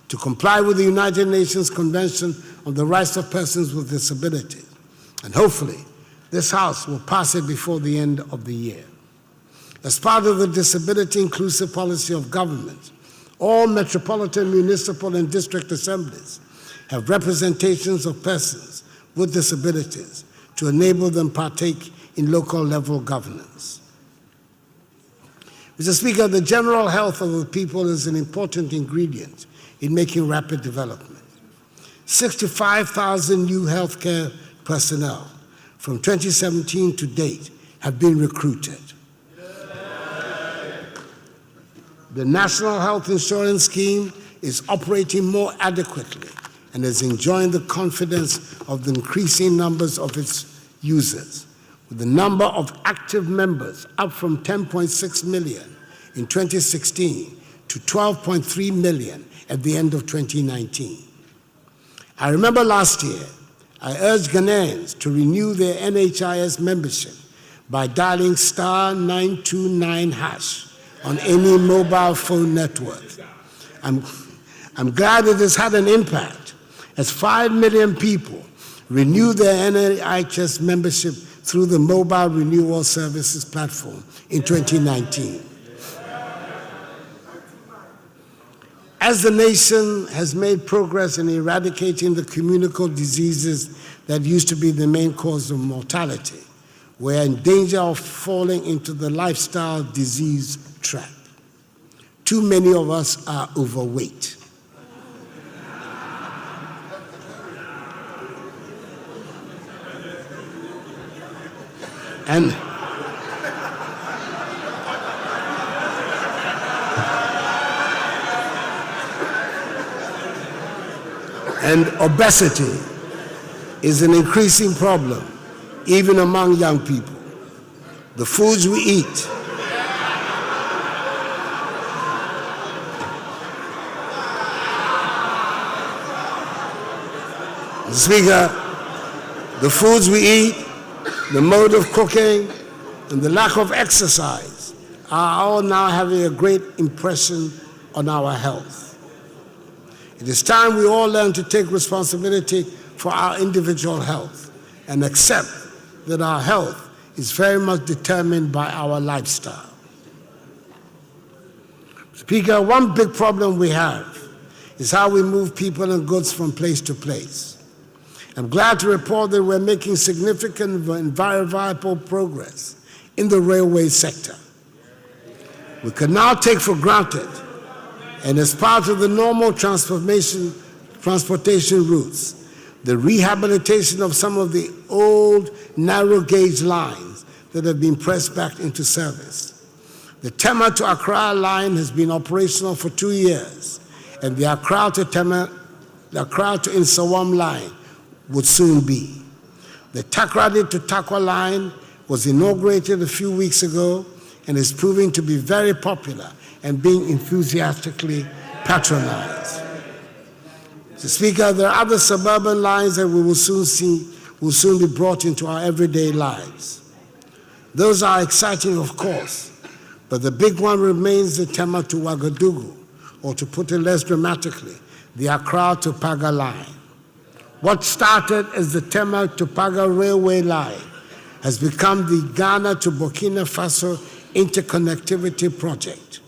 to comply with the United Nations Convention on the Rights of Persons with Disabilities. And hopefully, this House will pass it before the end of the year. As part of the disability inclusive policy of government, all metropolitan, municipal, and district assemblies have representations of persons with disabilities to enable them partake in local level governance. Mr. Speaker, the general health of the people is an important ingredient in making rapid development. 65,000 new healthcare personnel from 2017 to date have been recruited. The National Health Insurance Scheme is operating more adequately and is enjoying the confidence of the increasing numbers of its users, with the number of active members up from 10.6 million in 2016 to 12.3 million at the end of 2019. I remember last year, I urged Ghanaians to renew their NHIS membership by dialing *929# on any mobile phone network. I'm glad it has had an impact, as 5 million people renewed their NHIS membership through the Mobile Renewal Services platform in 2019. As the nation has made progress in eradicating the communicable diseases that used to be the main cause of mortality, we're in danger of falling into the lifestyle disease trap. Too many of us are overweight. And obesity is an increasing problem, even among young people. The foods we eat, Speaker, the foods we eat, the mode of cooking, and the lack of exercise are all now having a great impression on our health. It is time we all learn to take responsibility for our individual health and accept that our health is very much determined by our lifestyle. Speaker, one big problem we have is how we move people and goods from place to place. I'm glad to report that we're making significant and verifiable progress in the railway sector. We can now take for granted, and as part of the normal transportation routes, the rehabilitation of some of the old narrow gauge lines that have been pressed back into service. The Tema to Accra line has been operational for 2 years, and the Accra to Nsawam line would soon be. The Takoradi to Takwa line was inaugurated a few weeks ago and is proving to be very popular and being enthusiastically patronized. Mr. Speaker, there are other suburban lines that we will soon be brought into our everyday lives. Those are exciting, of course, but the big one remains the Tema to Ouagadougou, or to put it less dramatically, the Accra to Paga line. What started as the Tema to Paga railway line has become the Ghana to Burkina Faso interconnectivity project.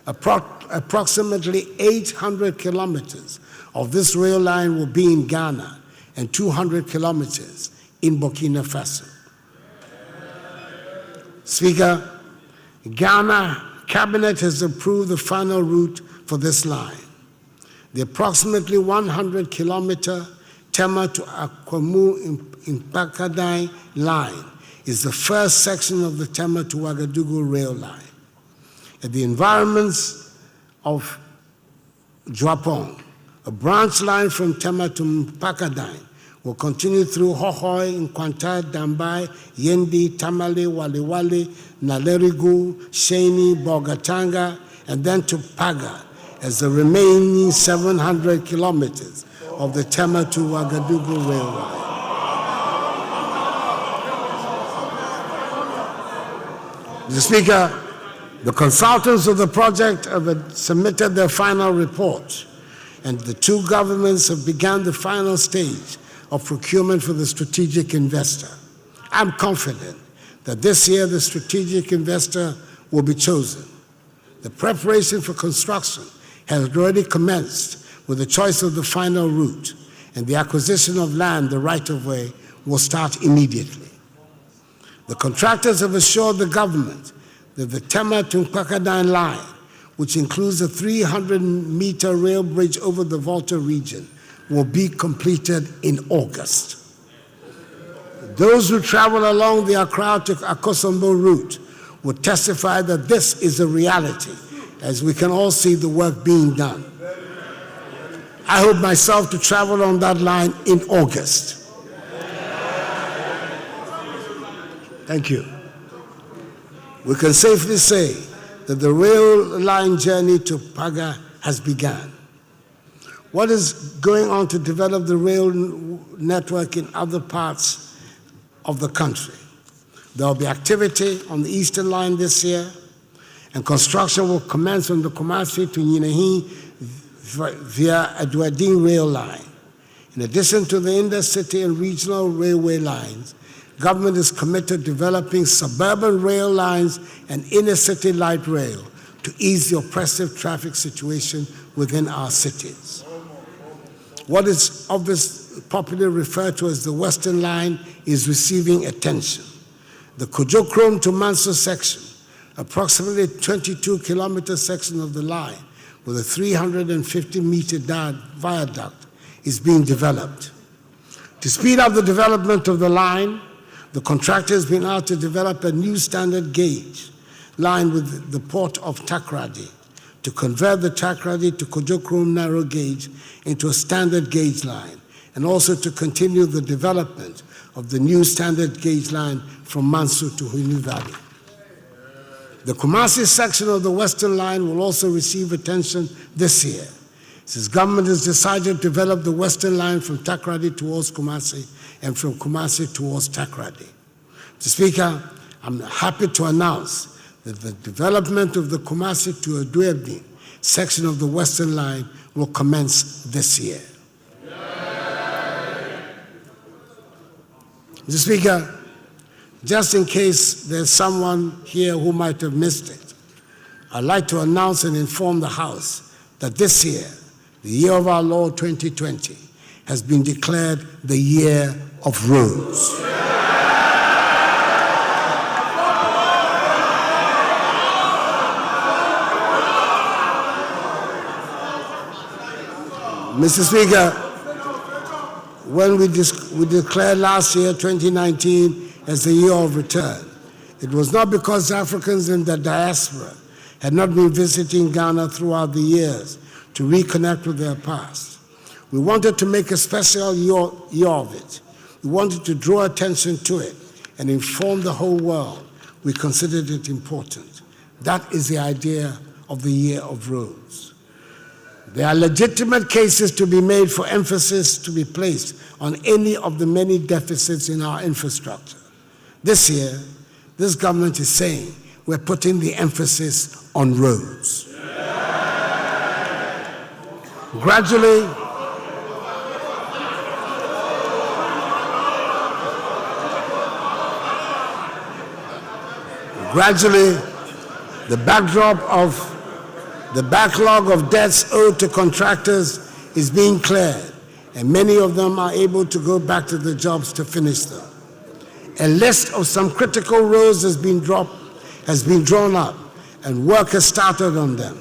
Approximately 800 kilometers of this rail line will be in Ghana and 200 kilometers in Burkina Faso. Speaker, Ghana Cabinet has approved the final route for this line. The approximately 100-kilometer Tema to Akwamu in Pakadai line is the first section of the Tema to Ouagadougou rail line. At the environments of Juapong, a branch line from Tema to Pakadai will continue through Hohoi, Nkwanta, Dambai, Yendi, Tamale, Waliwali, Nalerigu, Sheni, Bogatanga, and then to Paga as the remaining 700 kilometers of the Tema to Ouagadougou railway. Mr. Speaker, the consultants of the project have submitted their final report, and the two governments have begun the final stage of procurement for the strategic investor. I'm confident that this year the strategic investor will be chosen. The preparation for construction has already commenced with the choice of the final route, and the acquisition of land, the right-of-way, will start immediately. The contractors have assured the government that the Tema to Nkpakadine line, which includes a 300-meter rail bridge over the Volta region, will be completed in August. Those who travel along the Accra to Akosombo route will testify that this is a reality, as we can all see the work being done. I hope myself to travel on that line in August. Thank you. We can safely say that the rail line journey to Paga has begun. What is going on to develop the rail network in other parts of the country? There will be activity on the Eastern Line this year, and construction will commence on the Kumasi to Nyinahi via Adwadin rail line. In addition to the intercity and regional railway lines, government is committed to developing suburban rail lines and inner-city light rail to ease the oppressive traffic situation within our cities. What is obviously popularly referred to as the Western Line is receiving attention. The Kujokrom to Manso section, approximately 22-kilometer section of the line with a 350-meter viaduct, is being developed. To speed up the development of the line, the contractor has been asked to develop a new standard gauge line with the port of Takrady to convert the Takrady to Kujokrom narrow gauge into a standard gauge line, and also to continue the development of the new standard gauge line from Manso to Hunu Valley. The Kumasi section of the Western Line will also receive attention this year, since government has decided to develop the Western Line from Takrady towards Kumasi and from Kumasi towards Takrady. Mr. Speaker, I'm happy to announce that the development of the Kumasi to Aduebin section of the Western Line will commence this year. Mr. Speaker, just in case there's someone here who might have missed it, I'd like to announce and inform the House that this year, the year of our Lord 2020, has been declared the year of roads. Mr. Speaker, when we declared last year, 2019, as the year of return, it was not because Africans in the diaspora had not been visiting Ghana throughout the years to reconnect with their past. We wanted to make a special year of it. We wanted to draw attention to it and inform the whole world. We considered it important. That is the idea of the year of roads. There are legitimate cases to be made for emphasis to be placed on any of the many deficits in our infrastructure. This year, this government is saying we're putting the emphasis on roads. Gradually, the backlog of debts owed to contractors is being cleared, and many of them are able to go back to the jobs to finish them. A list of some critical roads has been drawn up, and work has started on them.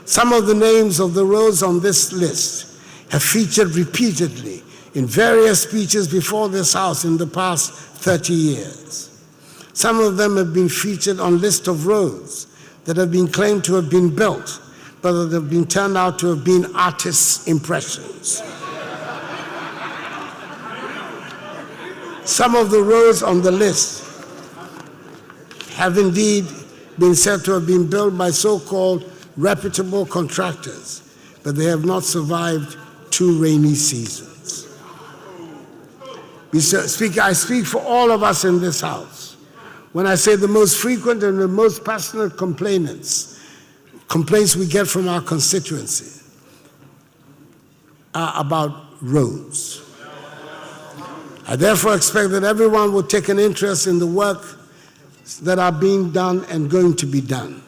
Some of the names of the roads on this list have featured repeatedly in various speeches before this House in the past 30 years. Some of them have been featured on lists of roads that have been claimed to have been built, but that have been turned out to have been artists' impressions. Some of the roads on the list have indeed been said to have been built by so-called reputable contractors, but they have not survived 2 rainy seasons. Mr. Speaker, I speak for all of us in this House When I say the most frequent and the most passionate complaints we get from our constituency are about roads. I therefore expect that everyone will take an interest in the work that are being done and going to be done.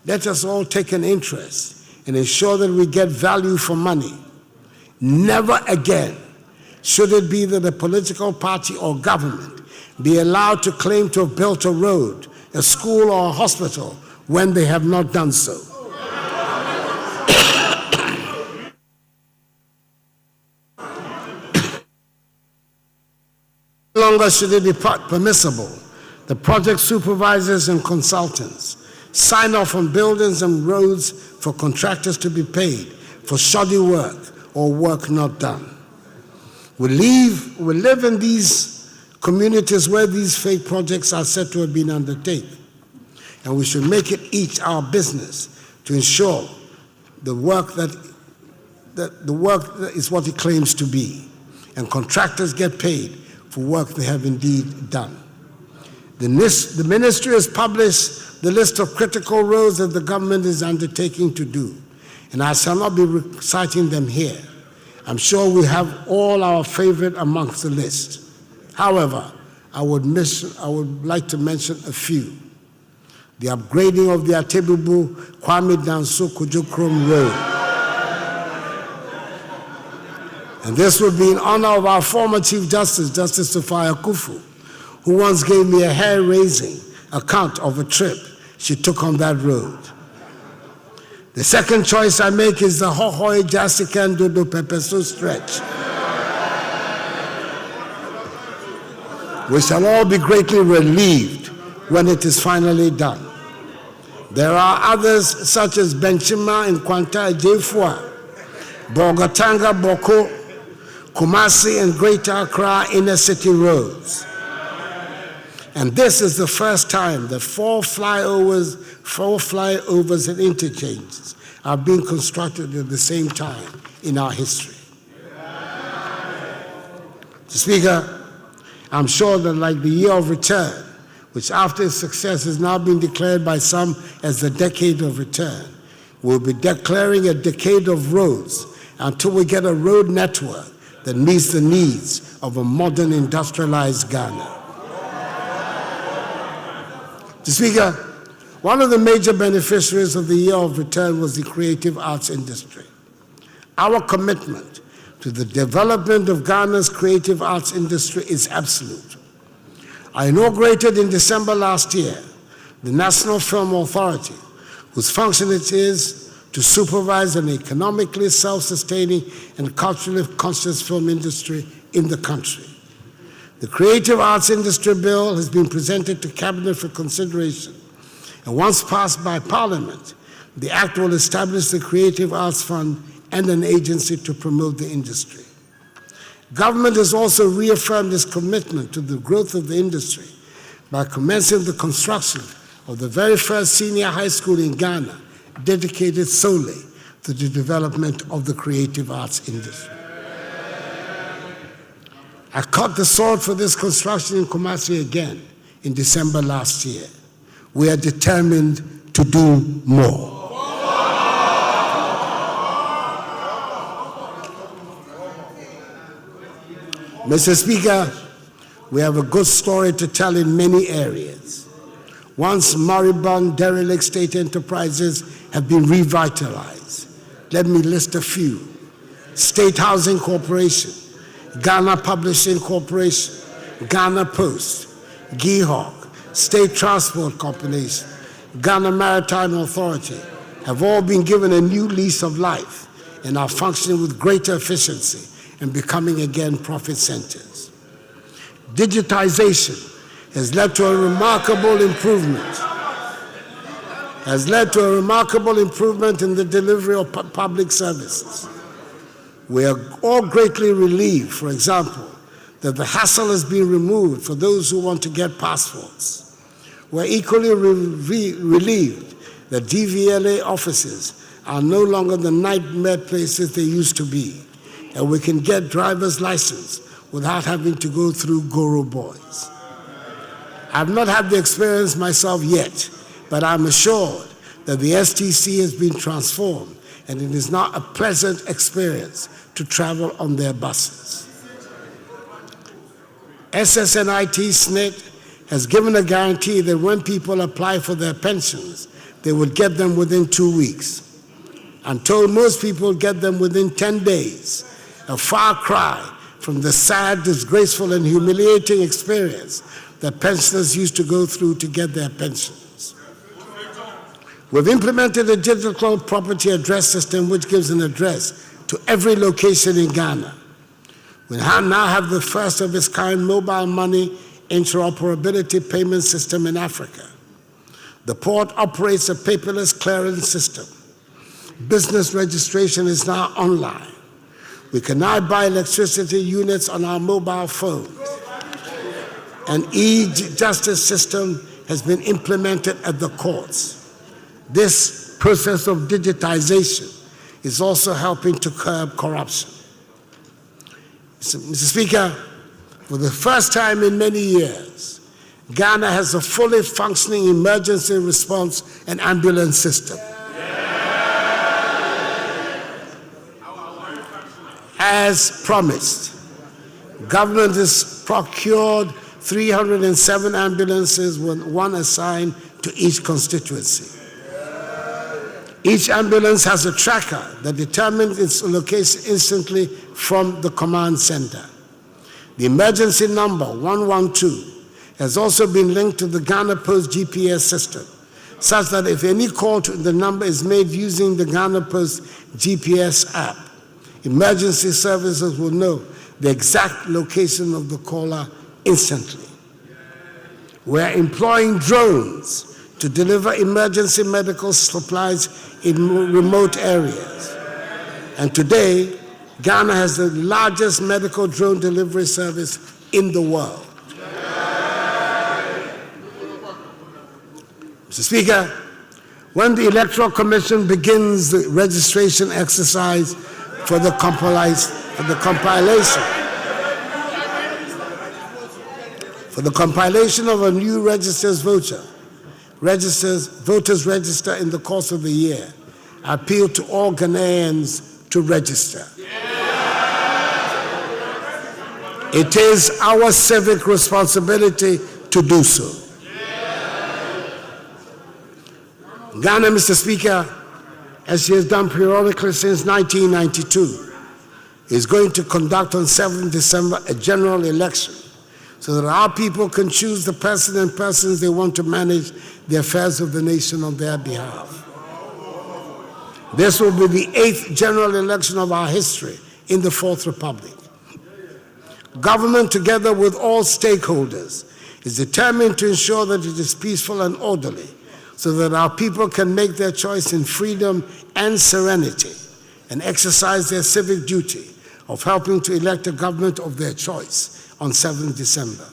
Let us all take an interest and ensure that we get value for money. Never again should it be that a political party or government be allowed to claim to have built a road, a school, or a hospital when they have not done so. No longer should it be permissible the project supervisors and consultants sign off on buildings and roads for contractors to be paid for shoddy work or work not done. We live in these communities where these fake projects are said to have been undertaken, and we should make it each our business to ensure the work that the work is what it claims to be, and contractors get paid for work they have indeed done. The ministry has published the list of critical roads that the government is undertaking to do, and I shall not be reciting them here. I'm sure we have all our favorite amongst the list. However, I would like to mention a few. The upgrading of the Atebubu Kwame Danso Kujokrom Road. And this would be in honor of our former Chief Justice, Justice Sophia Kufu, who once gave me a hair-raising account of a trip she took on that road. The second choice I make is the Hohoi Jasikan Dodo Pepeso stretch. We shall all be greatly relieved when it is finally done. There are others such as Benchima and Kwanta Ejefua, Bogatanga Boko, Kumasi and Greater Accra inner city roads. And this is the first time that four flyovers and interchanges are being constructed at the same time in our history. Mr. Speaker, I'm sure that like the year of return, which after its success has now been declared by some as the decade of return, we'll be declaring a decade of roads until we get a road network that meets the needs of a modern industrialized Ghana. Mr. Speaker, one of the major beneficiaries of the year of return was the creative arts industry. Our commitment to the development of Ghana's creative arts industry is absolute. I inaugurated in December last year the National Film Authority, whose function it is to supervise an economically self-sustaining and culturally conscious film industry in the country. The Creative Arts Industry Bill has been presented to Cabinet for consideration, and once passed by Parliament, the Act will establish the Creative Arts Fund and an agency to promote the industry. Government has also reaffirmed its commitment to the growth of the industry by commencing the construction of the very first senior high school in Ghana dedicated solely to the development of the creative arts industry. I cut the sword for this construction in Kumasi again in December last year. We are determined to do more. Mr. Speaker, we have a good story to tell in many areas. Once moribund, derelict state enterprises have been revitalized. Let me list a few. State Housing Corporation, Ghana Publishing Corporation, Ghana Post, GIHOC, State Transport Corporation, Ghana Maritime Authority have all been given a new lease of life and are functioning with greater efficiency and becoming again profit centers. Digitization has led to a remarkable improvement in the delivery of public services. We are all greatly relieved, for example, that the hassle has been removed for those who want to get passports. We're equally relieved that DVLA offices are no longer the nightmare places they used to be, and we can get driver's license without having to go through Goro boys. I've not had the experience myself yet, but I'm assured that the STC has been transformed and it is now a pleasant experience to travel on their buses. SSNIT SNIT has given a guarantee that when people apply for their pensions, they would get them within 2 weeks. I'm told most people get them within 10 days, a far cry from the sad, disgraceful, and humiliating experience that pensioners used to go through to get their pensions. We've implemented a digital property address system which gives an address to every location in Ghana. We now have the first of its kind mobile money interoperability payment system in Africa. The port operates a paperless clearance system. Business registration is now online. We can now buy electricity units on our mobile phones. An e-justice system has been implemented at the courts. This process of digitization is also helping to curb corruption. Mr. Speaker, for the first time in many years, Ghana has a fully functioning emergency response and ambulance system. As promised, government has procured 307 ambulances with one assigned to each constituency. Each ambulance has a tracker that determines its location instantly from the command center. The emergency number 112 has also been linked to the Ghana Post GPS system, such that if any call to the number is made using the Ghana Post GPS app, emergency services will know the exact location of the caller instantly. We're employing drones to deliver emergency medical supplies in remote areas. And today, Ghana has the largest medical drone delivery service in the world. Mr. Speaker, when the Electoral Commission begins the registration exercise for the compilation of a new voters register in the course of the year, I appeal to all Ghanaians to register. It is our civic responsibility to do so. Ghana, Mr. Speaker, as she has done periodically since 1992, is going to conduct on 7th December a general election so that our people can choose the person and persons they want to manage the affairs of the nation on their behalf. This will be the 8th general election of our history in the 4th Republic. Government, together with all stakeholders, is determined to ensure that it is peaceful and orderly so that our people can make their choice in freedom and serenity and exercise their civic duty of helping to elect a government of their choice on 7th December.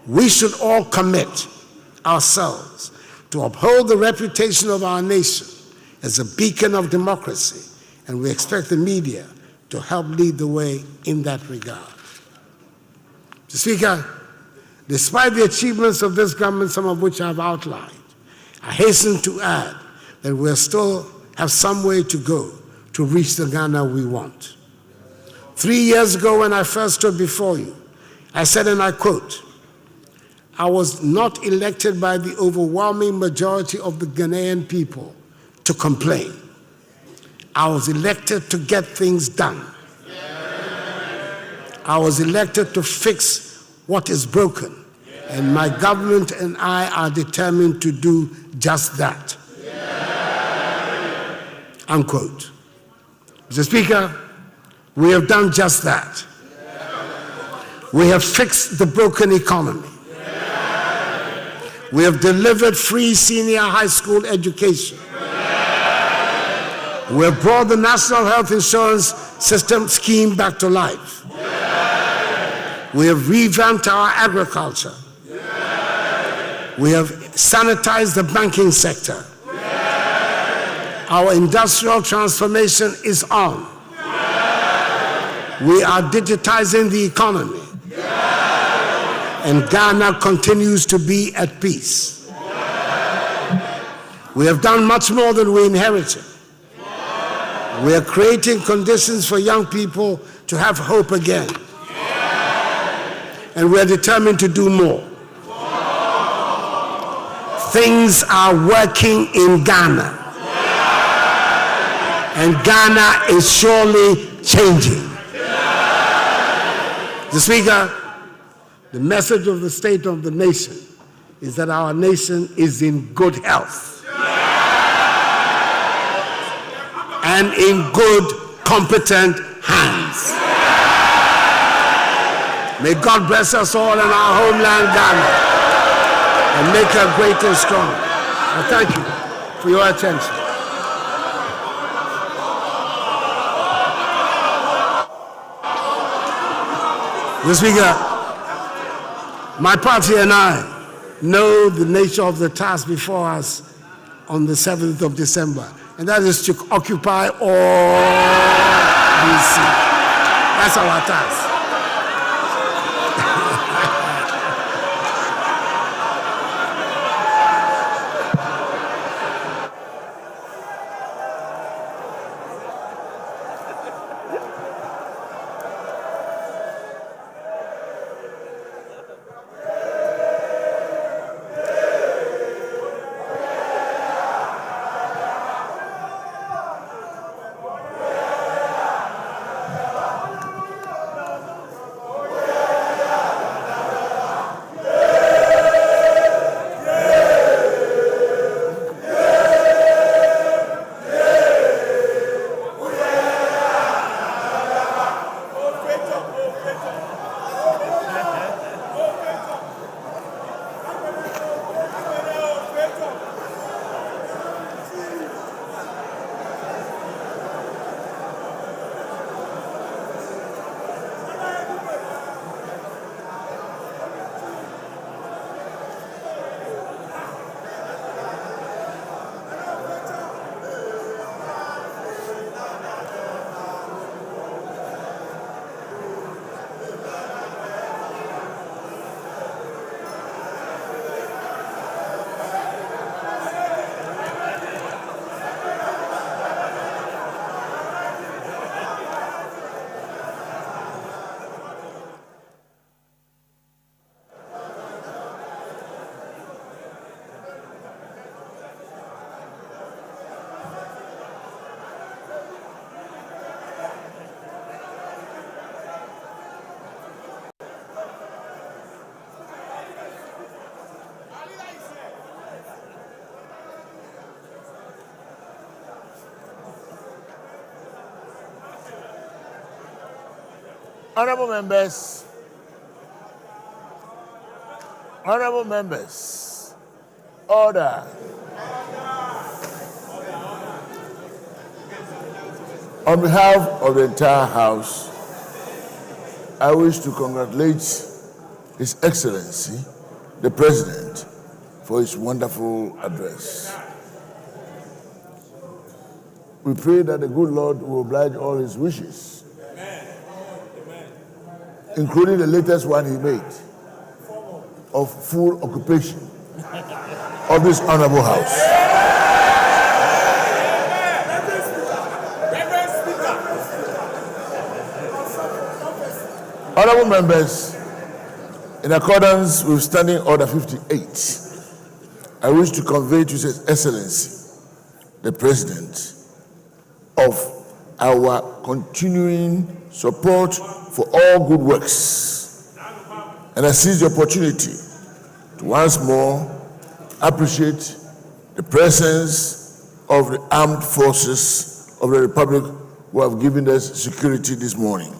We should all commit ourselves to uphold the reputation of our nation as a beacon of democracy, and we expect the media to help lead the way in that regard. Mr. Speaker, despite the achievements of this government, some of which I've outlined, I hasten to add that we still have some way to go to reach the Ghana we want. 3 years ago, when I first stood before you, I said, and I quote, "I was not elected by the overwhelming majority of the Ghanaian people to complain. I was elected to get things done. I was elected to fix what is broken, and my government and I are determined to do just that." Unquote. Mr. Speaker, we have done just that. We have fixed the broken economy. We have delivered free senior high school education. We have brought the National Health Insurance System scheme back to life. We have revamped our agriculture. We have sanitized the banking sector. Our industrial transformation is on. We are digitizing the economy. and Ghana continues to be at peace. We have done much more than we inherited. We are creating conditions for young people to have hope again. And we are determined to do more. Things are working in Ghana. And Ghana is surely changing. Mr. Speaker, the message of the State of the Nation is that our nation is in good health and in good, competent hands. May God bless us all in our homeland, Ghana, and make her great and strong. I thank you for your attention. Mr. Speaker, my party and I know the nature of the task before us on the 7th of December, and that is to occupy all DC. That's our task. Honorable members, order. On behalf of the entire House, I wish to congratulate His Excellency, the President, for his wonderful address. We pray that the good Lord will oblige all his wishes, including the latest one he made of full occupation of this honorable House. Honorable members, in accordance with Standing Order 58, I wish to convey to His Excellency, the President, of our continuing support for all good works. And I seize the opportunity to once more appreciate the presence of the armed forces of the Republic who have given us security this morning,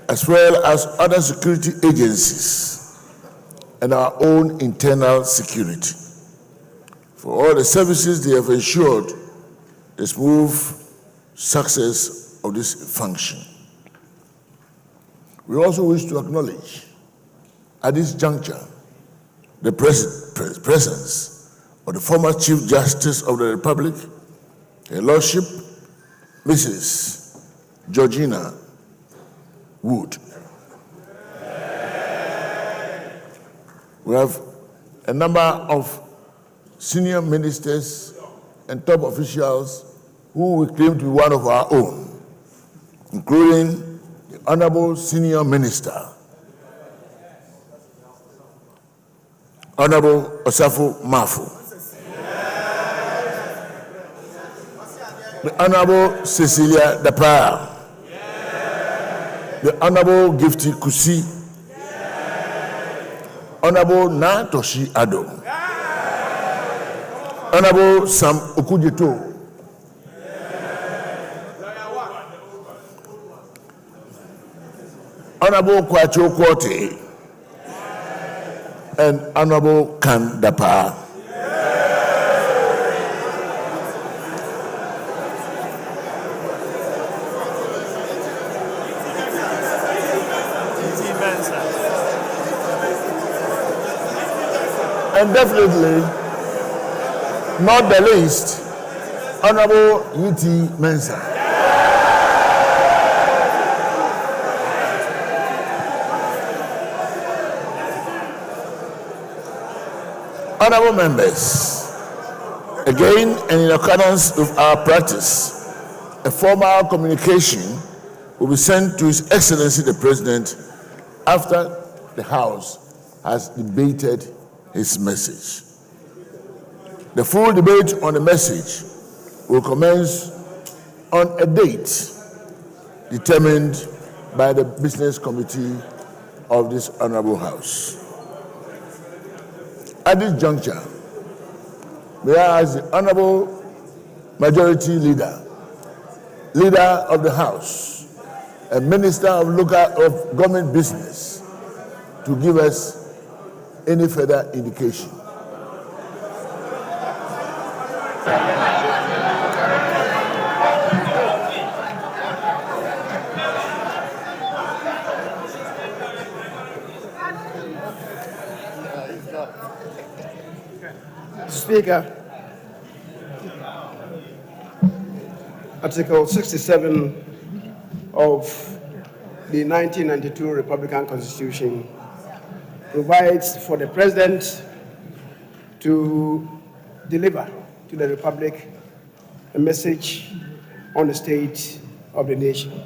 as well as other security agencies and our own internal security, for all the services they have ensured the smooth success of this function. We also wish to acknowledge at this juncture the presence of the former Chief Justice of the Republic, Her Lordship, Mrs. Georgina Wood. We have a number of senior ministers and top officials who we claim to be one of our own, including the Honorable Senior Minister, Honorable Osafo Mafu, the Honorable Cecilia Dapaya, the Honorable Gifty Kusi, Honorable Natoshi Ado, Honorable Sam Okudjeto, Honorable Kwacho Kwote, and Honorable Kan Dapa. And definitely, not the least, Honorable E.T. Mensah. Honorable members, again and in accordance with our practice, a formal communication will be sent to His Excellency the President after the House has debated his message. The full debate on the message will commence on a date determined by the Business Committee of this Honorable House. At this juncture, may I ask the Honorable Majority Leader of the House, and Minister of Government Business, to give us any further indication. Speaker, Article 67 of the 1992 Republican Constitution provides for the President to deliver to the Republic a message on the state of the nation.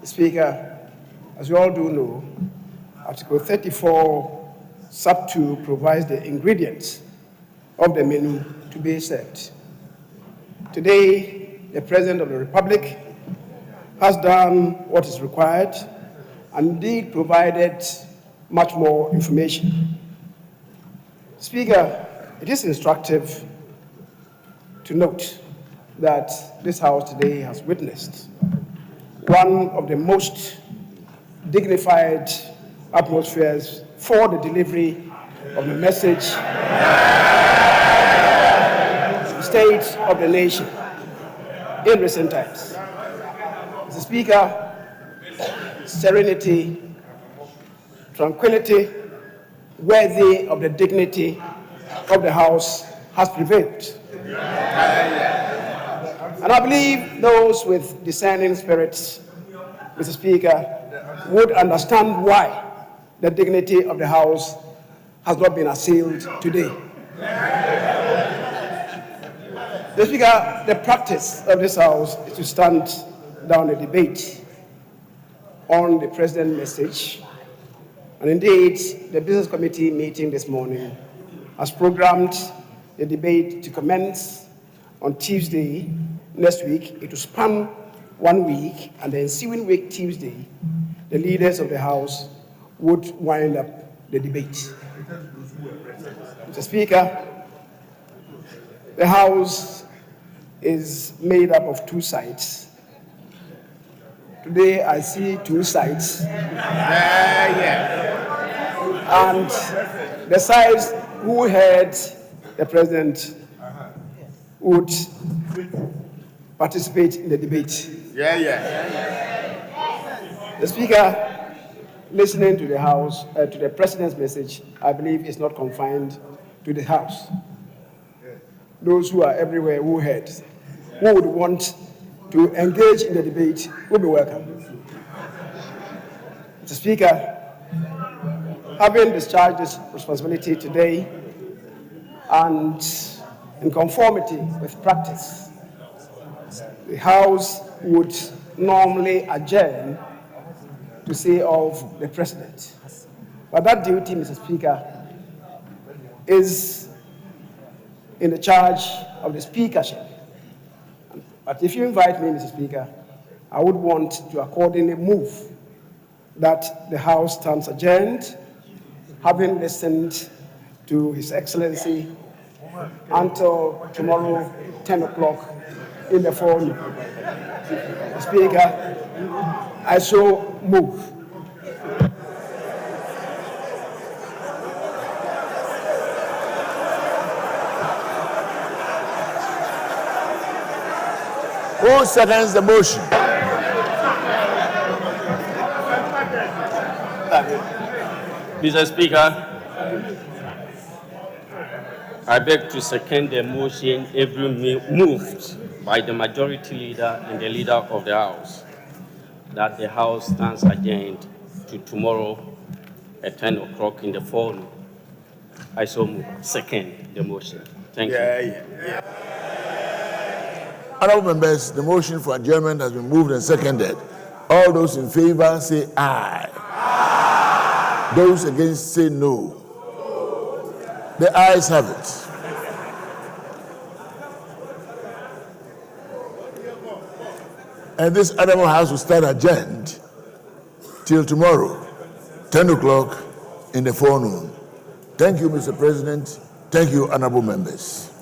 Speaker, as you all do know, Article 34, Sub 2 provides the ingredients of the menu to be served. Today, the President of the Republic has done what is required and indeed provided much more information. Speaker, it is instructive to note that this House today has witnessed one of the most dignified atmospheres for the delivery of the message, state of the nation in recent times. Mr. Speaker, serenity, tranquility, worthy of the dignity of the House has prevailed. And I believe those with discerning spirits, Mr. Speaker, would understand why the dignity of the House has not been assailed today. Mr. Speaker, the practice of this House is to stand down a debate on the President's message. And indeed, the Business Committee meeting this morning has programmed the debate to commence on Tuesday next week. It will span 1 week, and the ensuing week, Tuesday, the leaders of the House would wind up the debate. Mr. Speaker, the House is made up of two sides. Today, I see two sides. And the sides who heard the President would participate in the debate. The Speaker, listening to the House, to the President's message, I believe is not confined to the House. Those who are everywhere who heard, who would want to engage in the debate will be welcome. Mr. Speaker, Having discharged this responsibility today and in conformity with practice, the House would normally adjourn to say of the President. But that duty, Mr. Speaker, is in the charge of the Speakership. But if you invite me, Mr. Speaker, I would want to accordingly move that the House stands adjourned, having listened to His Excellency until tomorrow, 10 o'clock in the forenoon. Mr. Speaker, I so move. Who seconds the motion? Mr. Speaker, I beg to second the motion moved by the majority leader and the leader of the House that the House stands adjourned to tomorrow at 10 o'clock in the forenoon. I so move. Second the motion. Thank you. Honorable members, the motion for adjournment has been moved and seconded. All those in favor say aye. Aye. Those against say no. The ayes have it. And this Honorable House will stand adjourned till tomorrow, 10 o'clock in the forenoon. Thank you, Mr. President. Thank you, honorable members.